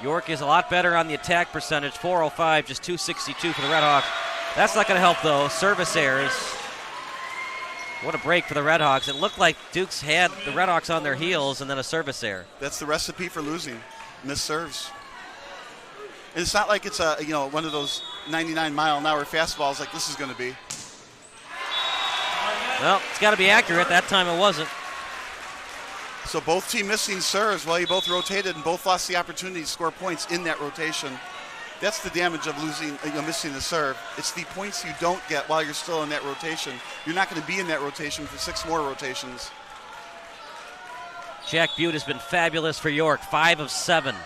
York is a lot better on the attack percentage. 405, just 262 for the Red Hawks. That's not going to help, though. Service errors. What a break for the Red Hawks. It looked like Dukes had the Red Hawks on their heels and then a service error. That's the recipe for losing. Missed serves. And it's not like it's a one of those 99-mile-an-hour fastballs like this is going to be. Well, it's got to be accurate. That time it wasn't. So both team missing serves while you both rotated and both lost the opportunity to score points in that rotation. That's the damage of losing, missing the serve. It's the points you don't get while you're still in that rotation. You're not going to be in that rotation for 6 more rotations. Jack Butte has been fabulous for York, 5 of 7. And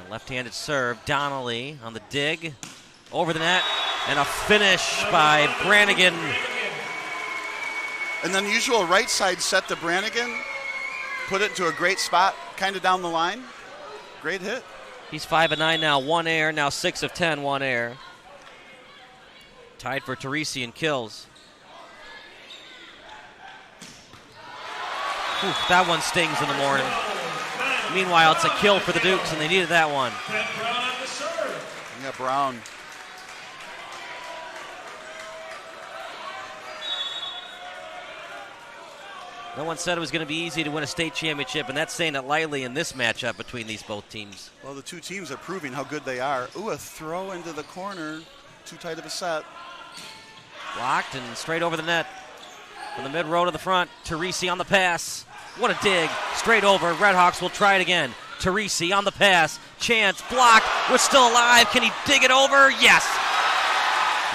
a left-handed serve, Donnelly on the dig, over the net, and a finish by Brannigan. An unusual right side set to Brannigan. Put it into a great spot, kind of down the line. Great hit. He's 5 of 9 now, 1 air, now 6 of 10, 1 air. Tied for Teresi in kills. That one stings in the morning. Meanwhile, it's a kill for the Dukes, and they needed that one. Yeah, Brown. No one said it was going to be easy to win a state championship, and that's saying it lightly in this matchup between these both teams. Well, the two teams are proving how good they are. Ooh, a throw into the corner. Too tight of a set. Blocked and straight over the net. From the mid-row to the front, Teresi on the pass. What a dig. Straight over. Redhawks will try it again. Teresi on the pass. Chance blocked. We're still alive. Can he dig it over? Yes.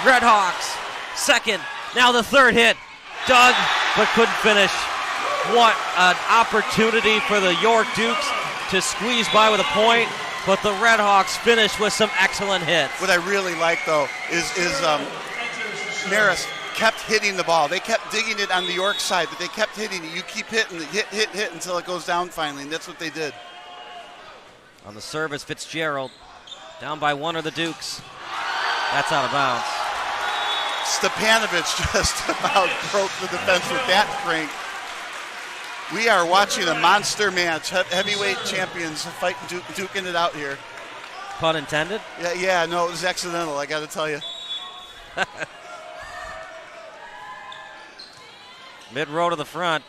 Redhawks. Second. Now the third hit. Dug, but couldn't finish. What an opportunity for the York Dukes to squeeze by with a point, but the Redhawks finish with some excellent hits. What I really like, though, is Marist kept hitting the ball. They kept digging it on the York side, but they kept hitting it. You keep hitting it, hit until it goes down finally, and that's what they did. On the service, Fitzgerald. Down by 1 are the Dukes. That's out of bounds. Stepanovic just about broke the defense with that crank. We are watching a monster match. Heavyweight champions fighting, duking it out here. Pun intended? Yeah, no, it was accidental, I got to tell you. Mid-row to the front.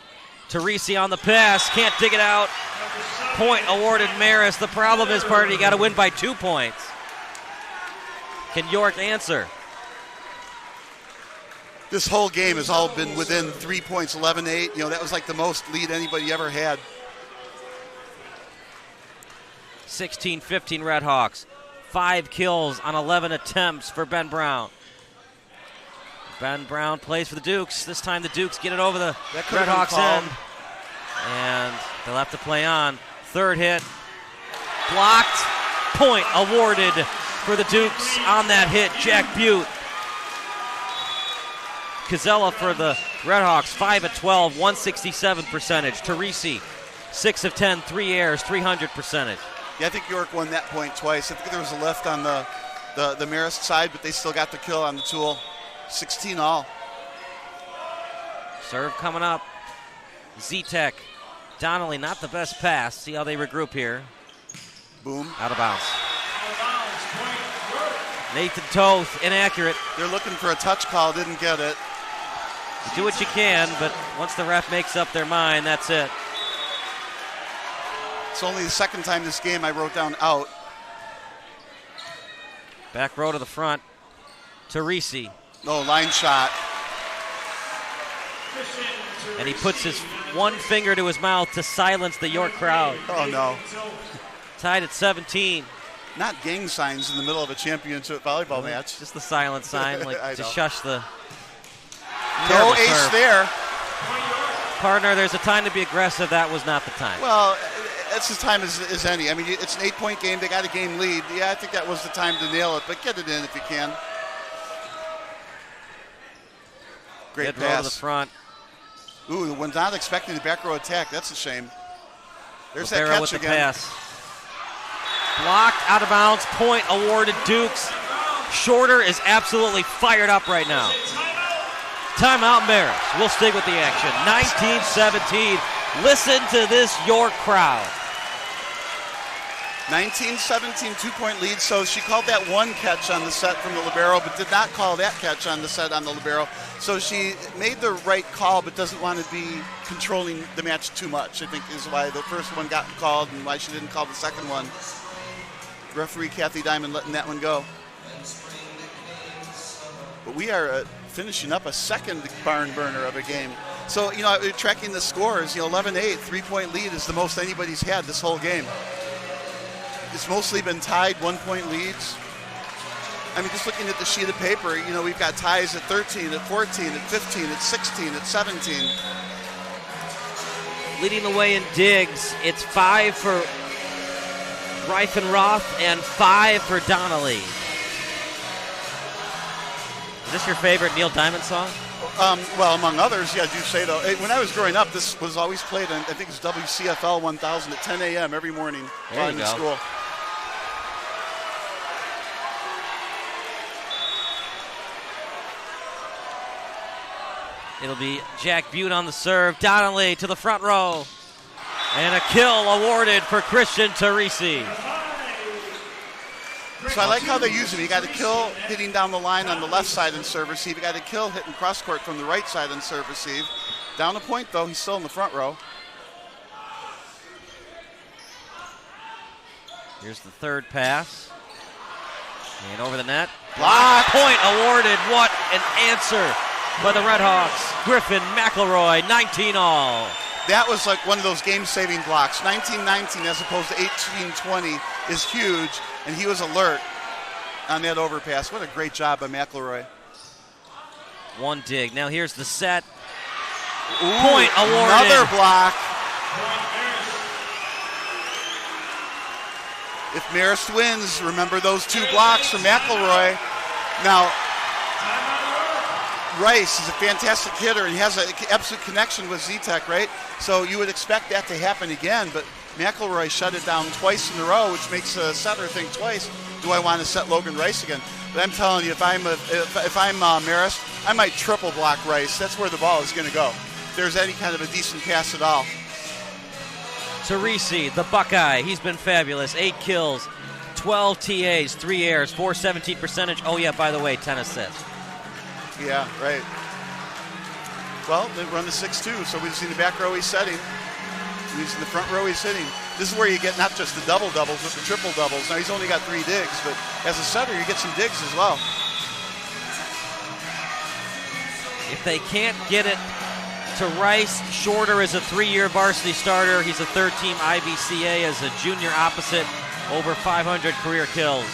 Teresi on the pass. Can't dig it out. Point awarded Marist. The problem is, partner, you got to win by 2 points. Can York answer? This whole game has all been within 3 points, 11-8. That was like the most lead anybody ever had. 16-15 Redhawks. 5 kills on 11 attempts for Ben Brown. Ben Brown plays for the Dukes. This time the Dukes get it over the Redhawks end. And they'll have to play on. Third hit. Blocked. Point awarded for the Dukes on that hit. Jack Butte. Casella for the Redhawks, 5 of 12, 167 percentage. Teresi, 6 of 10, 3 airs, 300 percentage. Yeah, I think York won that point twice. I think there was a left on the Marist side, but they still got the kill on the tool. 16 all. Serve coming up. Zetek. Donnelly, not the best pass. See how they regroup here. Boom. Out of bounds. Out of bounds. Point York. Nathan Toth, inaccurate. They're looking for a touch call, didn't get it. You do what you can, but once the ref makes up their mind, that's it. It's only the second time this game I wrote down out. Back row to the front. Teresi. No, line shot. And he puts his one finger to his mouth to silence the York crowd. Oh, no. Tied at 17. Not gang signs in the middle of a championship volleyball match. Just the silent sign, like to shush the... No ace there. Partner, there's a time to be aggressive. That was not the time. Well, it's as time as any. I mean, it's an 8-point game. They got a game lead. Yeah, I think that was the time to nail it, but get it in if you can. Great Mid row pass. to the front. Ooh, when not expecting the back row attack, that's a shame. There's Libero that catch with the again. pass. Blocked, out of bounds, point awarded Dukes. Shorter is absolutely fired up right now. Timeout Marist. We'll stick with the action. 19-17. Listen to this York crowd. 19-17, 2-point lead. So she called that one catch on the set from the libero, but did not call that catch on the set on the libero. So she made the right call, but doesn't want to be controlling the match too much, I think is why the first one got called and why she didn't call the second one. Referee Kathy Diamond letting that one go. But we are finishing up a second barn burner of a game. So, you know, tracking the scores, 11-8, 3-point lead is the most anybody's had this whole game. It's mostly been tied 1-point leads. I mean, just looking at the sheet of paper, we've got ties at 13, at 14, at 15, at 16, at 17. Leading the way in digs, it's 5 for Reifenroth and 5 for Donnelly. Is this your favorite Neil Diamond song? Well, among others, yeah, I do say though. When I was growing up, this was always played on, I think it's WCFL 1000 at 10 a.m. every morning while I'm in school. It'll be Jack Butte on the serve. Donnelly to the front row. And a kill awarded for Christian Teresi. So I like how they use him. You got a kill hitting down the line on the left side and serve receive. You got a kill hitting cross court from the right side and serve receive. Down the point though, he's still in the front row. Here's the third pass. And over the net. Block. Point awarded. What an answer by the Red Hawks. Griffin McElroy, 19 all. That was like one of those game-saving blocks. 19-19 as opposed to 18-20 is huge, and he was alert on that overpass. What a great job by McElroy. One dig. Now here's the set. Ooh, point awarded. Another block. If Marist wins, remember those 2 blocks from McElroy. Now, Rice is a fantastic hitter, and he has an absolute connection with Z-Tech, right? So you would expect that to happen again, but McElroy shut it down twice in a row, which makes a setter think twice, do I want to set Logan Rice again? But I'm telling you, if I'm Marist, I might triple block Rice. That's where the ball is going to go. If there's any kind of a decent pass at all. Teresi, the Buckeye, he's been fabulous. 8 kills, 12 TAs, 3 airs, 417 percentage. Oh yeah, by the way, 10 assists. Yeah, right. Well, they run the 6-2, so we've seen the back row he's setting. He's in the front row he's hitting. This is where you get not just the double-doubles, but the triple-doubles. Now, he's only got 3 digs, but as a setter, you get some digs as well. If they can't get it to Rice, Shorter is a 3-year varsity starter. He's a third-team IVCA as a junior opposite, over 500 career kills.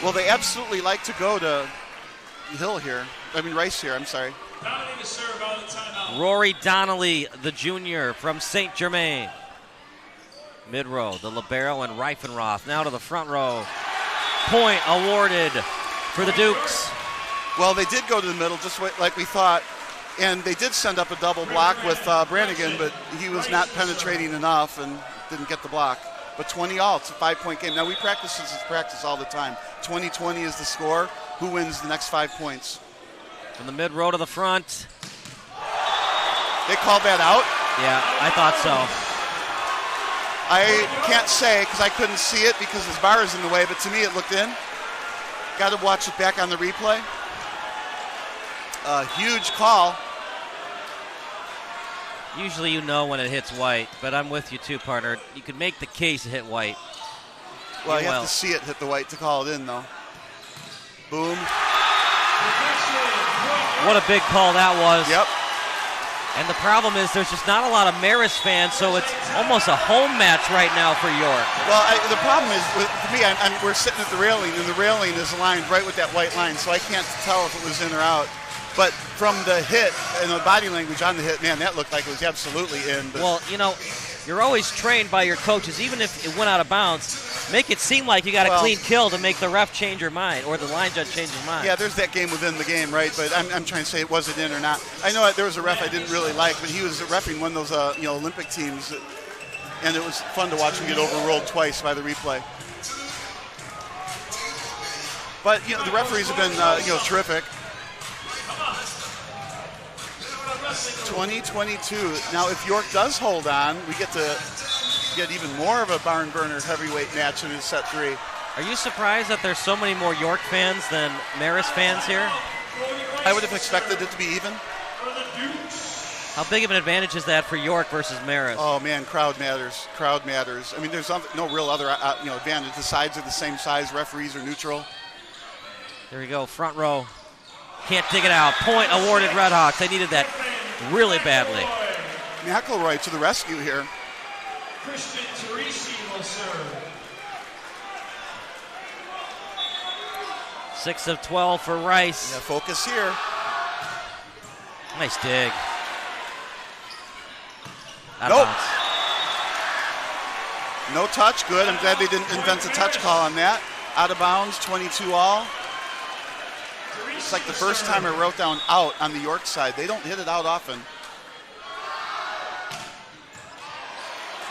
Well, they absolutely like to go to Rice here, I'm sorry. Donnelly to serve out of timeout. Rory Donnelly, the junior from St. Germain. Mid row, the libero and Reifenroth. Now to the front row. Point awarded for the Dukes. Well, they did go to the middle just like we thought, and they did send up a double block with Brannigan, but he was not penetrating enough and didn't get the block. But 20 all, it's a 5-point game. Now, we practice this all the time. 20-20 is the score. Who wins the next 5 points? From the mid row to the front. They called that out? Yeah, I thought so. I can't say because I couldn't see it because his bar is in the way, but to me it looked in. Got to watch it back on the replay. A huge call. Usually you know when it hits white, but I'm with you too, partner. You could make the case it hit white. Well, you have to see it hit the white to call it in, though. Boom. What a big call that was. Yep. And the problem is there's just not a lot of Marist fans, so it's almost a home match right now for York. Well, the problem is, for me, we're sitting at the railing, and the railing is aligned right with that white line, so I can't tell if it was in or out. But from the hit and the body language on the hit, man, that looked like it was absolutely in. But well, you know, you're always trained by your coaches, even if it went out of bounds, make it seem like you got a clean kill to make the ref change your mind or the line judge change his mind. Yeah, there's that game within the game, right? But I'm trying to say it wasn't in or not. I know there was a ref I didn't really like, but he was reffing one of those Olympic teams, and it was fun to watch him get overruled twice by the replay. But the referees have been terrific. 20-22. Now, if York does hold on, we get to get even more of a barn burner heavyweight match in set 3. Are you surprised that there's so many more York fans than Marist fans here? I would have expected it to be even. How big of an advantage is that for York versus Marist? Oh man, crowd matters. Crowd matters. I mean, there's no real other advantage. The sides are the same size. Referees are neutral. There we go, front row. Can't dig it out. Point awarded Redhawks. They needed that really badly. McElroy to the rescue here. Christian Teresi will serve. 6 of 12 for Rice. Yeah, focus here. Nice dig. Nope. No touch. Good. I'm glad they didn't invent a touch call on that. Out of bounds, 22 all. It's like the first time I wrote down out on the York side. They don't hit it out often.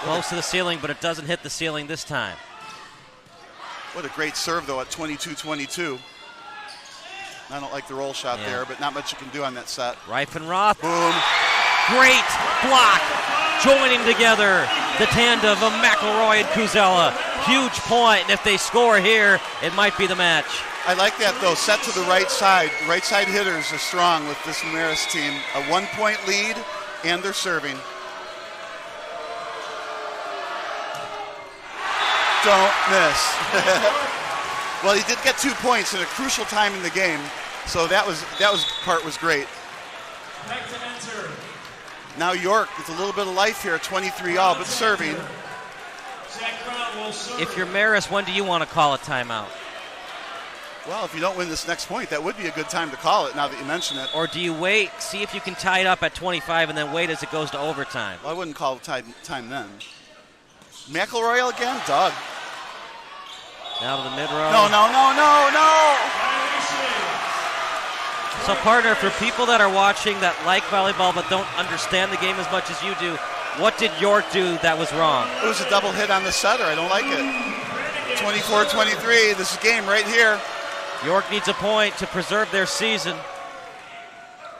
Close to the ceiling, but it doesn't hit the ceiling this time. What a great serve, though, at 22-22. I don't like the roll shot there, but not much you can do on that set. Reifenroth. Boom. Great block. Joining together the tandem of McElroy and Kuzella. Huge point, and if they score here, it might be the match. I like that, though. Set to the right side. The right side hitters are strong with this Marist team. A 1-point lead, and they're serving. Don't miss. Well, he did get 2 points in a crucial time in the game, so that part was great. Now York with a little bit of life here, 23 all, but serving. If you're Marist, when do you want to call a timeout? Well, if you don't win this next point, that would be a good time to call it now that you mention it. Or do you wait, see if you can tie it up at 25 and then wait as it goes to overtime? Well, I wouldn't call time then. McElroy again? Doug. Now to the mid-row. No. So, partner, for people that are watching that like volleyball but don't understand the game as much as you do, what did York do that was wrong? It was a double hit on the setter. I don't like it. 24-23. This is game right here. York needs a point to preserve their season.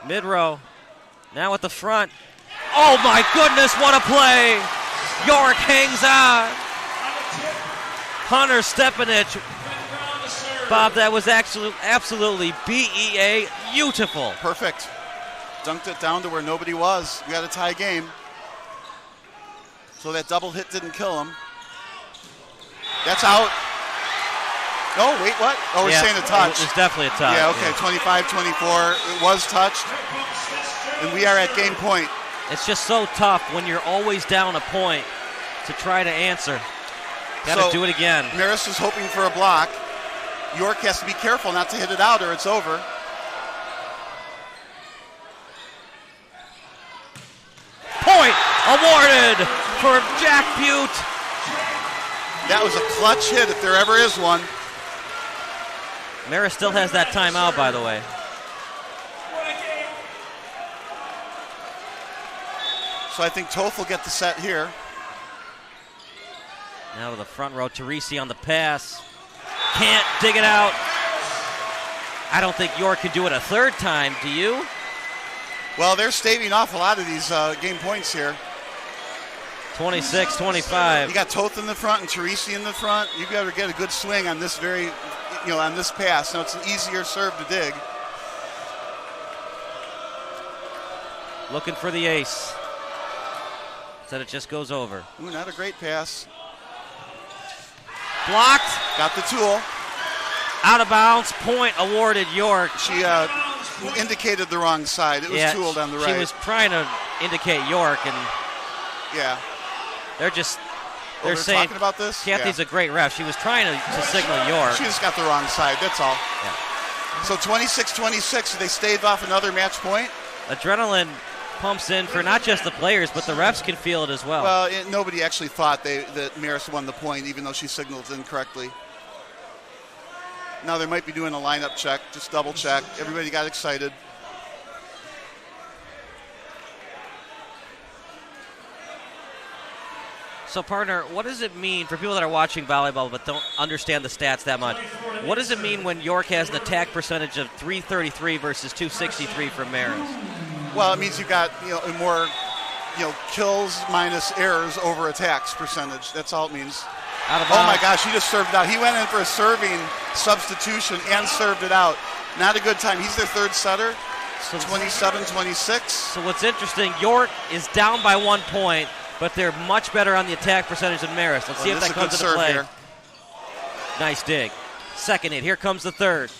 Mid-row. Now at the front. Oh, my goodness, what a play. York hangs on. Hunter Stepanich. Bob, that was absolutely BEA beautiful. Perfect. Dunked it down to where nobody was. We got a tie game. So that double hit didn't kill him. That's out. No, wait, what? Oh, we're saying a touch. It's definitely a touch. Yeah, okay, 25-24. It was touched. And we are at game point. It's just so tough when you're always down a point to try to answer. Got to do it again. Marist is hoping for a block. York has to be careful not to hit it out or it's over. Point awarded for Jack Butte. That was a clutch hit if there ever is one. Marist still has that timeout, by the way. So I think Toth will get the set here. Now to the front row, Teresi on the pass. Can't dig it out. I don't think York could do it a third time, do you? Well, they're staving off a lot of these game points here. 26-25. You got Toth in the front and Teresi in the front. You got to get a good swing on this on this pass. Now it's an easier serve to dig. Looking for the ace. Said it just goes over. Ooh, not a great pass. Blocked. Got the tool. Out of bounds. Point awarded York. She indicated the wrong side. It was tooled on the right. She was trying to indicate York, and they're saying talking about this. Kathy's a great ref. She was trying to signal York. She just got the wrong side. That's all. Yeah. So 26-26. They staved off another match point. Adrenaline pumps in for not just the players, but the refs can feel it as well. Well, nobody actually thought that Marist won the point, even though she signaled incorrectly. Now they might be doing a lineup check, just double check. Everybody got excited. So, partner, what does it mean for people that are watching volleyball but don't understand the stats that much? What does it mean when York has an attack percentage of 333 versus 263 from Marist? Well, it means you've got more kills minus errors over attacks percentage. That's all it means. Oh my gosh, he just served it out. He went in for a serving substitution and served it out. Not a good time. He's their third setter. So 27-26. So what's interesting, York is down by 1 point, but they're much better on the attack percentage than Marist. Let's see if that comes into play. Here. Nice dig. Second hit. Here comes the third.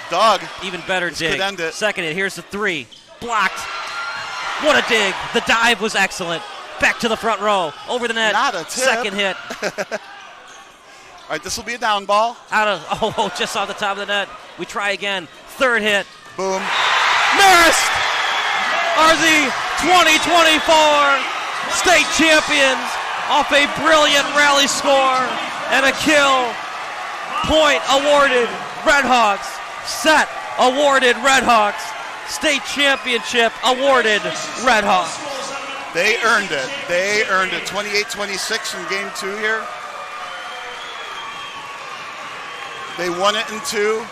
Dog. Even better dig. Could end it. Second hit. Here's the three. Blocked. What a dig. The dive was excellent. Back to the front row. Over the net. Not a tip. Second hit. All right, this will be a down ball. Just off the top of the net. We try again. Third hit. Boom. Marist are the 2024 state champions off a brilliant rally score and a kill. Point awarded Redhawks. Set awarded Redhawks. State championship awarded Redhawks. They earned it. They earned it. 28-26 in game 2 here. They won it in 2.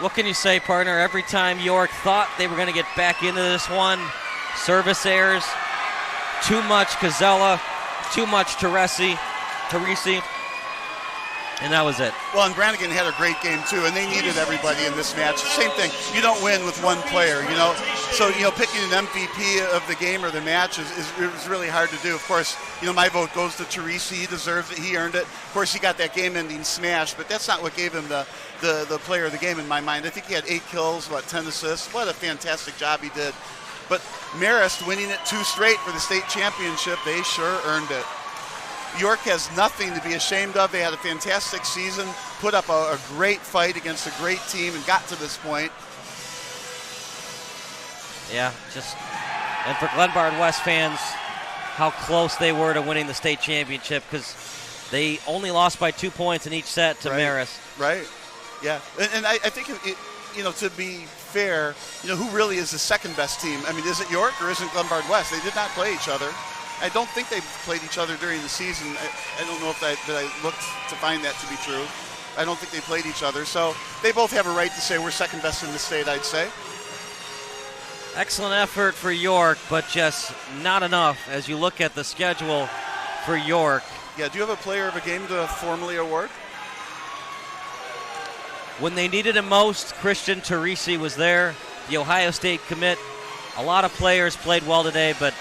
What can you say, partner? Every time York thought they were going to get back into this one, service errors, too much Kazella, too much Teresi, and that was it. Well, and Brannigan had a great game, too, and they needed everybody in this match. Same thing. You don't win with one player, So, picking an MVP of the game or the match is really hard to do. Of course, my vote goes to Teresi. He deserves it. He earned it. Of course, he got that game-ending smash, but that's not what gave him the player of the game in my mind. I think he had 8 kills, 10 assists. What a fantastic job he did. But Marist winning it 2 straight for the state championship, they sure earned it. York has nothing to be ashamed of. They had a fantastic season, put up a great fight against a great team, and got to this point. Yeah, and for Glenbard West fans, how close they were to winning the state championship, because they only lost by 2 points in each set to Marist. Right, yeah. And I think, to be fair, who really is the second best team? I mean, is it York or is it Glenbard West? They did not play each other. I don't think they played each other during the season. I don't know if I looked to find that to be true. I don't think they played each other. So they both have a right to say we're second best in the state, I'd say. Excellent effort for York, but just not enough as you look at the schedule for York. Yeah, do you have a player of a game to formally award? When they needed him most, Christian Teresi was there. The Ohio State commit. A lot of players played well today, but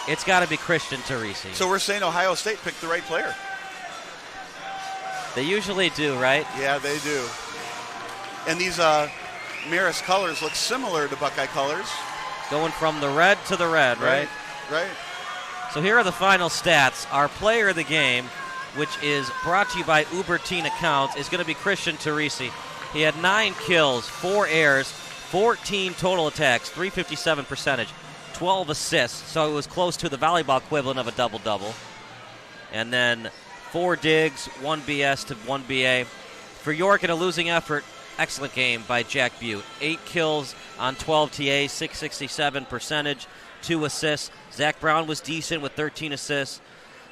it's got to be Christian Teresi. So we're saying Ohio State picked the right player. They usually do, right? Yeah, they do. And these Marist colors look similar to Buckeye colors. Going from the red to the red, right? Right. So here are the final stats. Our player of the game, which is brought to you by Ubertine Accounts, is going to be Christian Teresi. He had 9 kills, 4 errors, 14 total attacks, 357 percentage. 12 assists, so it was close to the volleyball equivalent of a double-double. And then 4 digs, 1 BS to 1 BA. For York, in a losing effort, excellent game by Jack Butte. 8 kills on 12 TA, 667 percentage, 2 assists. Zach Brown was decent with 13 assists.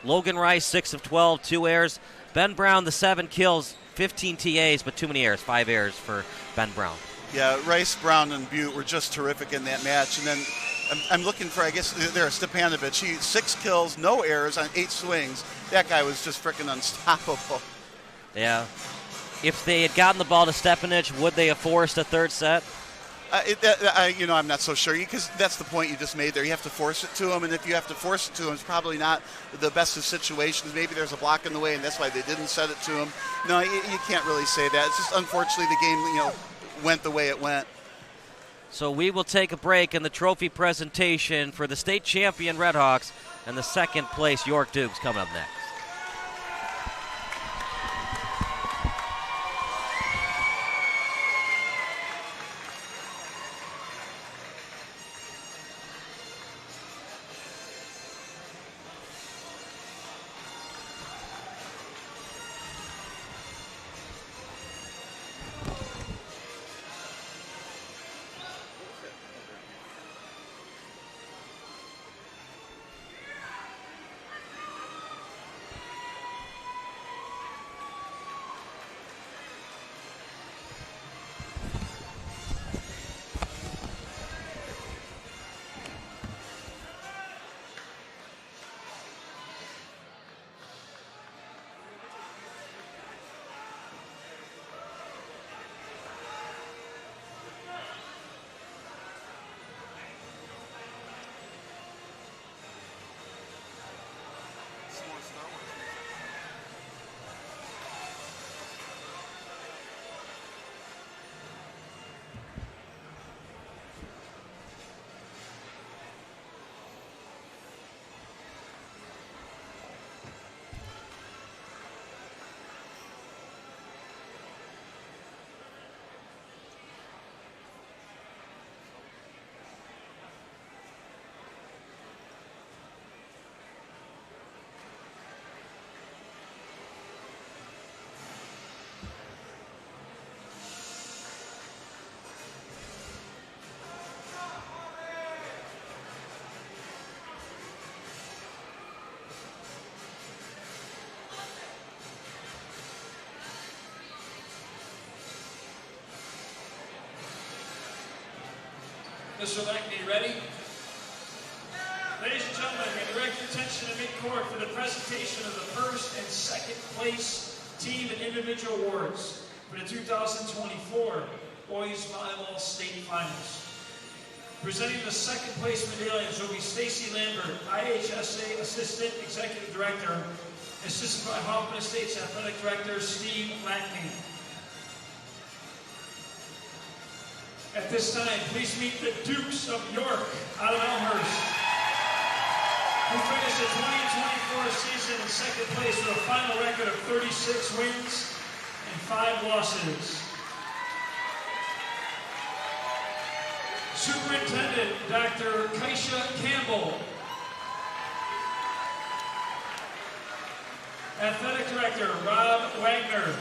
Logan Rice, 6 of 12, 2 errors. Ben Brown, the 7 kills, 15 TAs, but too many errors, 5 errors for Ben Brown. Yeah, Rice, Brown, and Butte were just terrific in that match. And then I'm looking for, I guess, Stepanovic. He 6 kills, no errors on 8 swings. That guy was just freaking unstoppable. Yeah. If they had gotten the ball to Stepanic, would they have forced a third set? I'm not so sure, because that's the point you just made there. You have to force it to him, and if you have to force it to him, it's probably not the best of situations. Maybe there's a block in the way, and that's why they didn't set it to him. No, you can't really say that. It's just unfortunately the game, went the way it went. So we will take a break in the trophy presentation for the state champion Redhawks and the second place York Dukes coming up next. Mr. Lackney, ready? Ladies and gentlemen, we direct your attention to mid-court for the presentation of the first and second place team and individual awards for the 2024 Boys Volleyball State Finals. Presenting the second place medallions will be Stacy Lambert, IHSA Assistant Executive Director, assisted by Hoffman Estates Athletic Director Steve Lackney. At this time, please meet the Dukes of York out of Elmhurst, who finished the 2024 season in second place with a final record of 36 wins and 5 losses. Superintendent Dr. Keisha Campbell. Athletic Director Rob Wagner.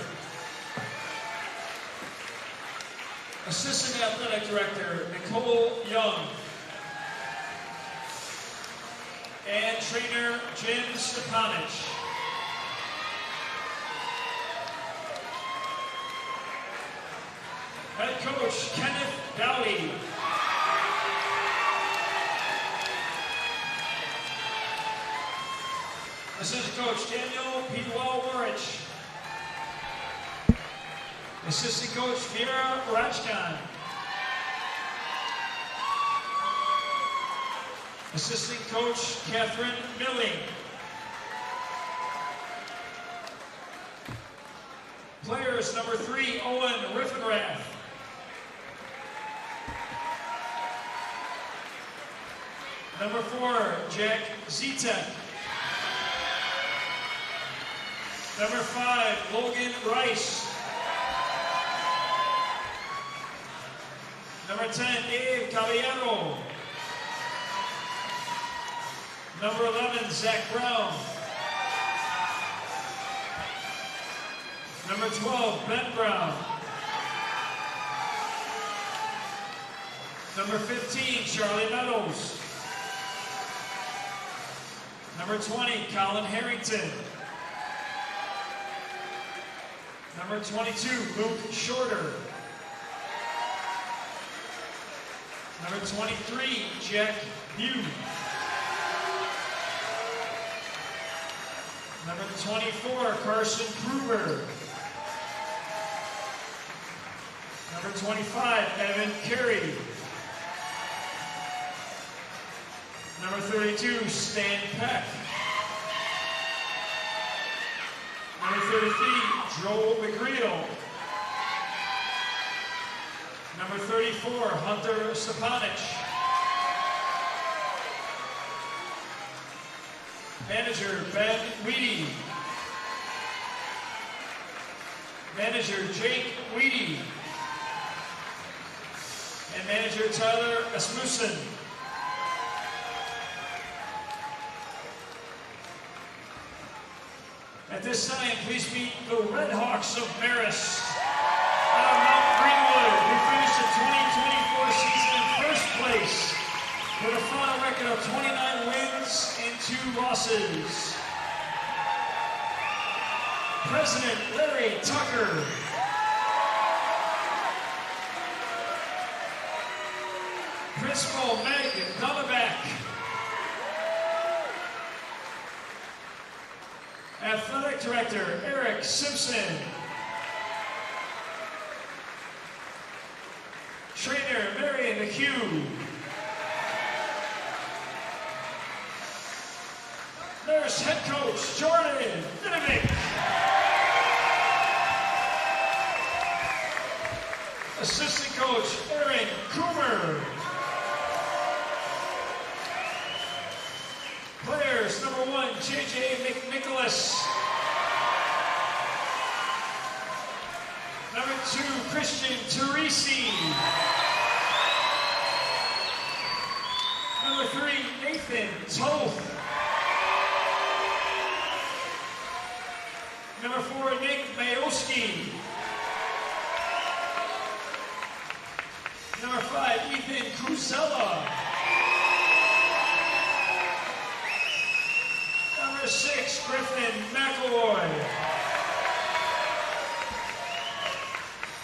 Assistant Athletic Director Nicole Young. And Trainer Jim Stepanic. Head Coach Kenneth Dowdy. Assistant Coach Daniel Pidwell-Warich. Assistant Coach Vera Rajkan. Assistant Coach Catherine Milling. Players number 3, Owen Riffenrath. Number 4, Jack Zitek. Number 5, Logan Rice. Number 10, Dave Caballero. Number 11, Zach Brown. Number 12, Ben Brown. Number 15, Charlie Meadows. Number 20, Colin Harrington. Number 22, Luke Shorter. Number 23, Jack Hugh. Number 24, Carson Kruger. Number 25, Evan Carey. Number 32, Stan Peck. Number 33, Joel McGreal. Number 34, Hunter Stepanich. Manager, Ben Weedy. Manager, Jake Weedy. And manager, Tyler Asmussen. At this time, please meet the Red Hawks of Marist. Out of Mount Greenwood, who finished the 2024 season in first place with a final record of 29 wins and 2 losses. President Larry Tucker. Principal Meg Donovac. Athletic Director Eric Simpson. Trainer Mary McHugh. Nurse Head Coach Jordan Vinovic. Assistant Coach Aaron Coomer. Players, number 1, JJ McNicholas. Number 2, Christian Teresi. Number 3, Nathan Toth. Number 4, Nick Mayoski. Number 5, Ethan Cruzella. Number 6, Griffin McElroy.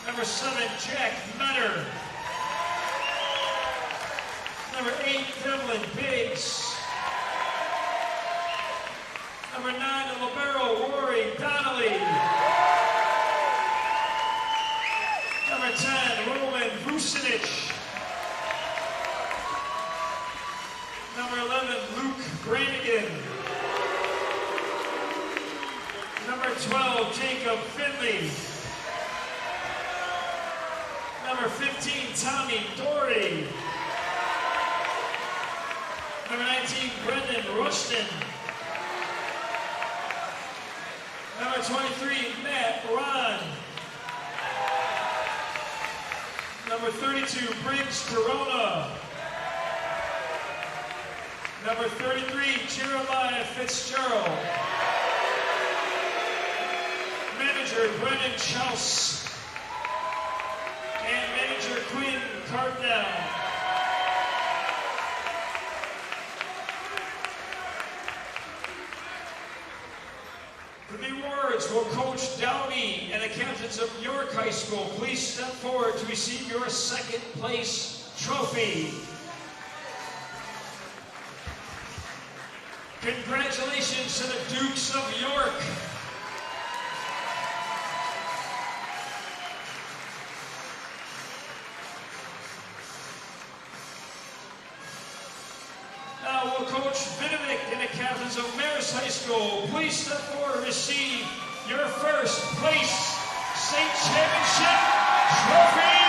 Number 7, Jack Metter. Number 8, Devlin Biggs. Number 9, the libero, Rory Donnelly. Number 10, Roman Vucinic. Number 11, Luke Brannigan. Number 12, Jacob Finley. Number 15, Tommy Dory. Number 19, Brendan Rushton. Number 23, Matt Ron. Number 32, Briggs Corona. Number 33, Jeremiah Fitzgerald. Manager, Brendan Chouse. And manager, Quinn Cardell. For the awards will Coach Downey and the captains of York High School please step forward to receive your second place trophy. Congratulations to the Dukes of York. Now will Coach Vinovic and the captains of Marist High School please step forward to receive your first place state championship trophy.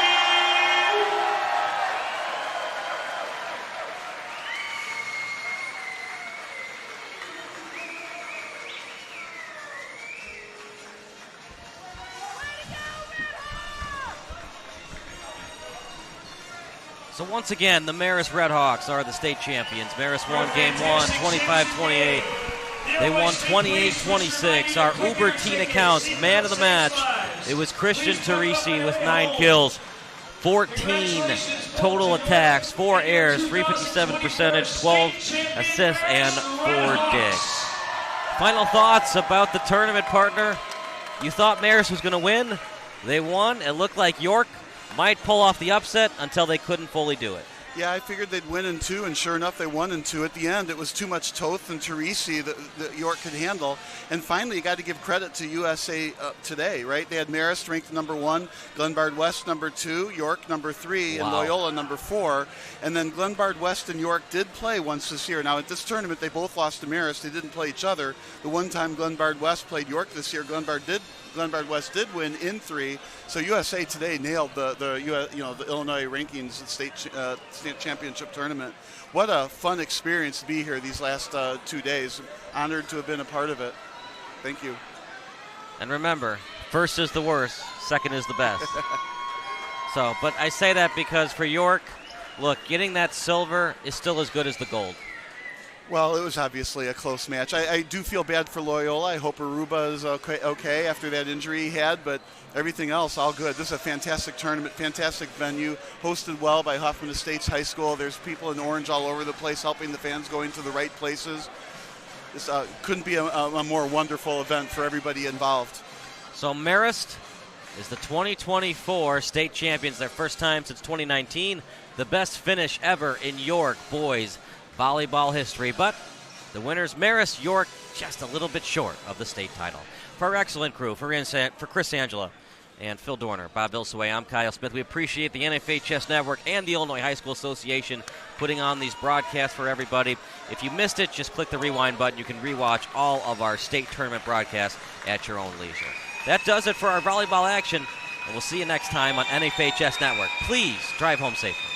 So once again, the Marist Redhawks are the state champions. Marist won game 1, 25-28. They won 28-26. Our Uber teen accounts, man of the match, it was Christian Teresi with 9 kills, 14 total attacks, 4 airs, 357 percentage, 12 assists, and 4 digs. Final thoughts about the tournament, partner. You thought Marist was going to win. They won. It looked like York might pull off the upset until they couldn't fully do it. Yeah, I figured they'd win in 2, and sure enough, they won in 2. At the end, it was too much Toth and Teresi that York could handle. And finally, you got to give credit to USA today, right? They had Marist ranked number 1, Glenbard West number 2, York number 3, and Loyola number 4. And then Glenbard West and York did play once this year. Now, at this tournament, they both lost to Marist. They didn't play each other. The one time Glenbard West played York this year, Glenbard West did win in 3, so USA today nailed the Illinois rankings at state championship tournament. What a fun experience to be here these last 2 days. Honored to have been a part of it. Thank you. And remember, first is the worst, second is the best. But I say that because for York, look, getting that silver is still as good as the gold. Well, it was obviously a close match. I do feel bad for Loyola. I hope Aruba is okay after that injury he had, but everything else, all good. This is a fantastic tournament, fantastic venue, hosted well by Hoffman Estates High School. There's people in orange all over the place helping the fans going to the right places. This couldn't be a more wonderful event for everybody involved. So Marist is the 2024 state champions, their first time since 2019. The best finish ever in York boys volleyball history, but the winners, Marist, York, just a little bit short of the state title. For our excellent crew, for Chris Angela and Phil Dorner, Bob Vilsoet, I'm Kyle Smith. We appreciate the NFHS Network and the Illinois High School Association putting on these broadcasts for everybody. If you missed it, just click the rewind button. You can rewatch all of our state tournament broadcasts at your own leisure. That does it for our volleyball action, and we'll see you next time on NFHS Network. Please drive home safely.